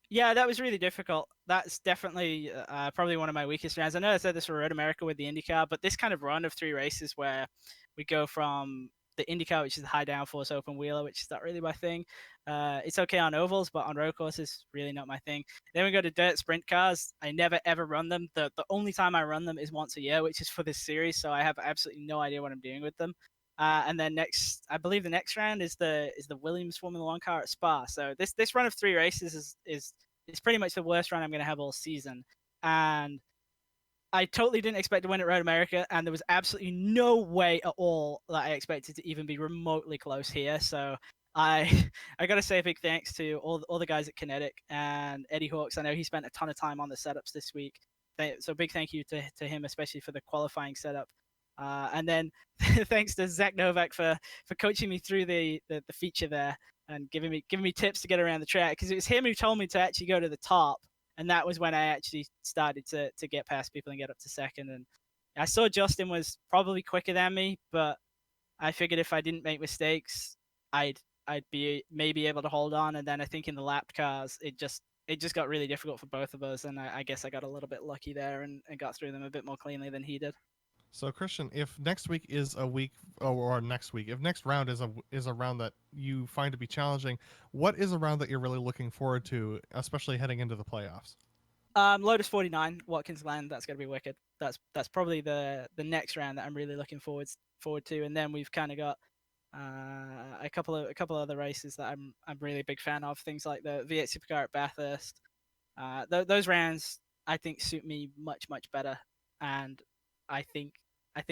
Yeah, that was really difficult. That's definitely probably one of my weakest rounds. I know I said this for Road America with the IndyCar, but this kind of run of three races where we go from the IndyCar, which is the high downforce open wheeler, which is not really my thing. It's okay on ovals, but on road courses, really not my thing. Then we go to dirt sprint cars. I never ever run them. The only time I run them is once a year, which is for this series, so I have absolutely no idea what I'm doing with them. And then next, I believe the next round is the Williams Formula One car at Spa. So this run of three races is pretty much the worst run I'm going to have all season. And I totally didn't expect to win at Road America, and there was absolutely no way at all that I expected to even be remotely close here. So I got to say a big thanks to all the guys at Kinetic and Eddie Hawks. I know he spent a ton of time on the setups this week. So big thank you to him, especially for the qualifying setup. And then thanks to Zach Novak for coaching me through the feature there and giving me tips to get around the track, because it was him who told me to actually go to the top, and that was when I actually started to get past people and get up to second. And I saw Justin was probably quicker than me, but I figured if I didn't make mistakes, I'd be maybe able to hold on. And then I think in the lapped cars, it just got really difficult for both of us, and I guess I got a little bit lucky there and got through them a bit more cleanly than he did. So Christian, if next week is a week, or next week, if next round is a round that you find to be challenging, what is a round that you're really looking forward to, especially heading into the playoffs? Lotus 49, Watkins Glen. That's gonna be wicked. That's probably the next round that I'm really looking forward to. And then we've kind of got a couple other races that I'm really a big fan of. Things like the V8 Supercar at Bathurst. Those rounds I think suit me much better, and I think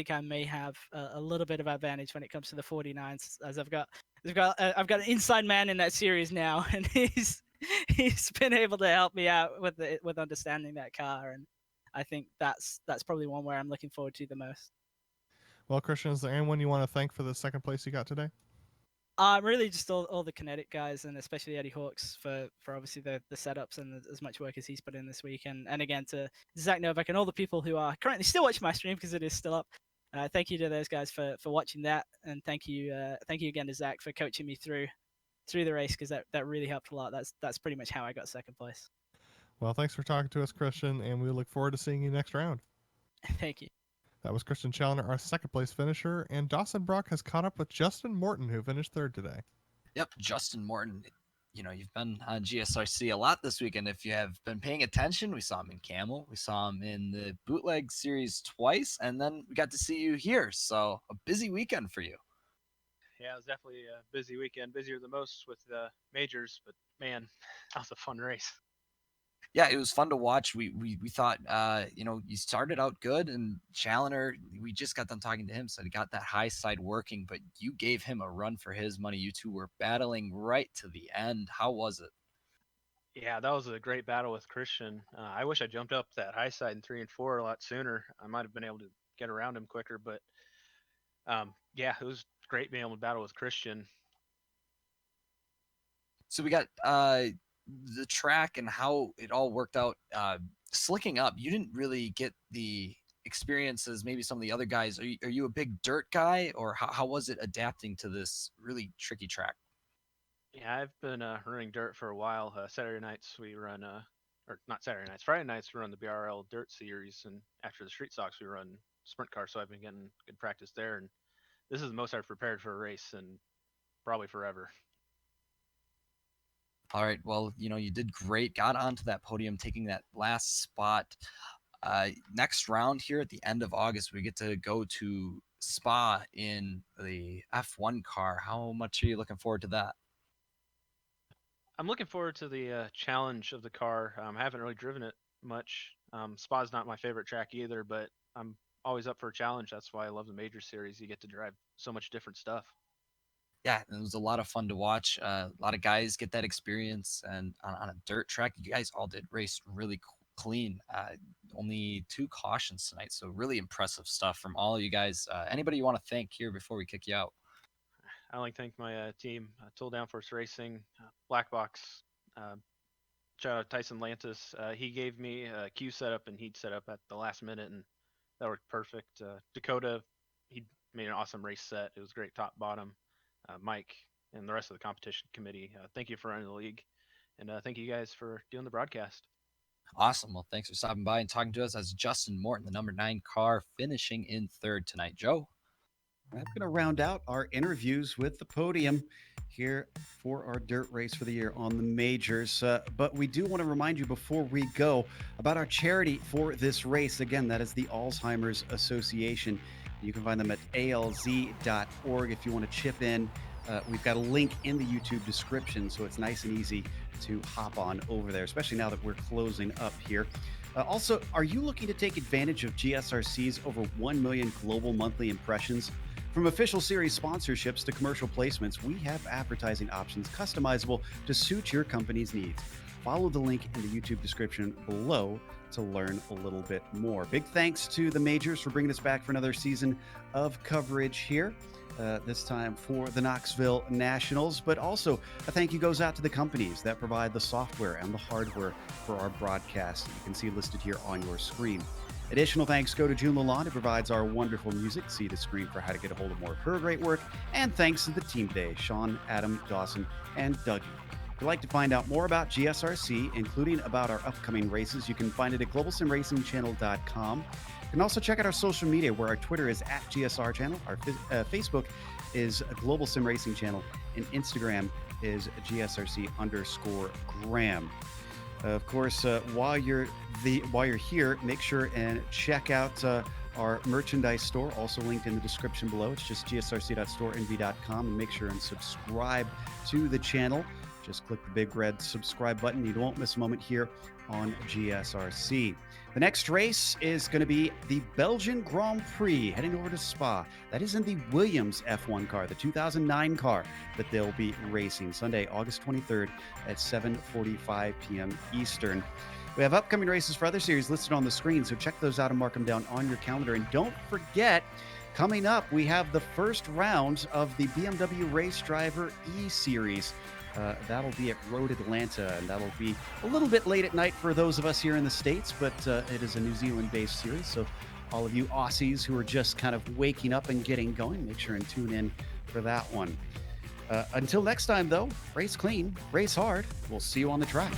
I may have a little bit of advantage when it comes to the 49s, as I've got an inside man in that series now, and he's been able to help me out with understanding that car, and I think that's probably one where I'm looking forward to the most. Well, Christian, is there anyone you want to thank for the second place you got today? Really just all the Kinetic guys, and especially Eddie Hawks for obviously the setups and as much work as he's put in this week. And again to Zach Novak and all the people who are currently still watching my stream, because it is still up. Thank you to those guys for watching that. And thank you again to Zach for coaching me through the race, because that really helped a lot. That's pretty much how I got second place. Well, thanks for talking to us, Christian, and we look forward to seeing you next round. Thank you. That was Christian Challoner, our second place finisher, and Dawson Brock has caught up with Justin Morton, who finished third today. Yep, Justin Morton. You've been on GSRC a lot this week, and if you have been paying attention, we saw him in Camel, we saw him in the Bootleg Series twice, and then we got to see you here. So a busy weekend for you. Yeah, it was definitely a busy weekend, busier than most with the majors, but man, that was a fun race. Yeah, it was fun to watch. We thought, you started out good, and Challenger, we just got done talking to him, so he got that high side working, but you gave him a run for his money. You two were battling right to the end. How was it? Yeah, that was a great battle with Christian. I wish I jumped up that high side in 3 and 4 a lot sooner. I might have been able to get around him quicker, but yeah, it was great being able to battle with Christian. So we got the track and how it all worked out. Slicking up, you didn't really get the experiences maybe some of the other guys. Are you a big dirt guy, or how was it adapting to this really tricky track? Yeah, I've been running dirt for a while. Saturday nights we run, or not Saturday nights, Friday nights we run the BRL Dirt Series, and after the Street Stocks we run sprint car. So I've been getting good practice there, and this is the most I've prepared for a race in probably forever. All right, well, you did great, got onto that podium, taking that last spot. Next round here at the end of August, we get to go to Spa in the F1 car. How much are you looking forward to that? I'm looking forward to the challenge of the car. I haven't really driven it much. Spa's not my favorite track either, but I'm always up for a challenge. That's why I love the Major Series. You get to drive so much different stuff. Yeah, it was a lot of fun to watch. A lot of guys get that experience, and on a dirt track, you guys all did race really clean. Only 2 cautions tonight, so really impressive stuff from all of you guys. Anybody you want to thank here before we kick you out? I like to thank my team, Tool Downforce Racing, Black Box, uh, shout out Tyson Lantis. He gave me a queue setup and heat setup at the last minute, and that worked perfect. Dakota, he made an awesome race set. It was great top bottom. Mike and the rest of the competition committee, thank you for running the league, and thank you guys for doing the broadcast. Awesome. Well, thanks for stopping by and talking to us. As Justin Morton, the number 9 car, finishing in third tonight. Joe. I'm going to round out our interviews with the podium here for our dirt race for the year on the majors. But we do want to remind you before we go about our charity for this race. Again, that is the Alzheimer's Association. You can find them at alz.org if you want to chip in. We've got a link in the YouTube description, so it's nice and easy to hop on over there, especially now that we're closing up here. Also, are you looking to take advantage of GSRC's over 1 million global monthly impressions? From official series sponsorships to commercial placements, we have advertising options customizable to suit your company's needs. Follow the link in the YouTube description below to learn a little bit more. Big thanks to the majors for bringing us back for another season of coverage here. This time for the Knoxville Nationals, but also a thank you goes out to the companies that provide the software and the hardware for our broadcast. You can see listed here on your screen. Additional thanks go to June Lalonde, who provides our wonderful music. See the screen for how to get a hold of more of her great work. And thanks to the team today, Sean, Adam, Dawson, and Dougie. If you'd like to find out more about GSRC, including about our upcoming races, you can find it at globalsimracingchannel.com. You can also check out our social media, where our Twitter is at GSR Channel, our Facebook is Global Sim Racing Channel, and Instagram is GSRC_Graham. Of course, while you're here, make sure and check out our merchandise store, also linked in the description below. It's just gsrc.storenv.com, and make sure and subscribe to the channel. Just click the big red subscribe button. You won't miss a moment here on GSRC. The next race is going to be the Belgian Grand Prix, heading over to Spa. That is in the Williams F1 car, the 2009 car that they'll be racing Sunday, August 23rd at 7:45 p.m. Eastern. We have upcoming races for other series listed on the screen, so check those out and mark them down on your calendar. And don't forget, coming up, we have the first round of the BMW Race Driver E-Series. That'll be at Road Atlanta, and that'll be a little bit late at night for those of us here in the States, but it is a New Zealand-based series, so all of you Aussies who are just kind of waking up and getting going, make sure and tune in for that one. Until next time, though, race clean, race hard. We'll see you on the track.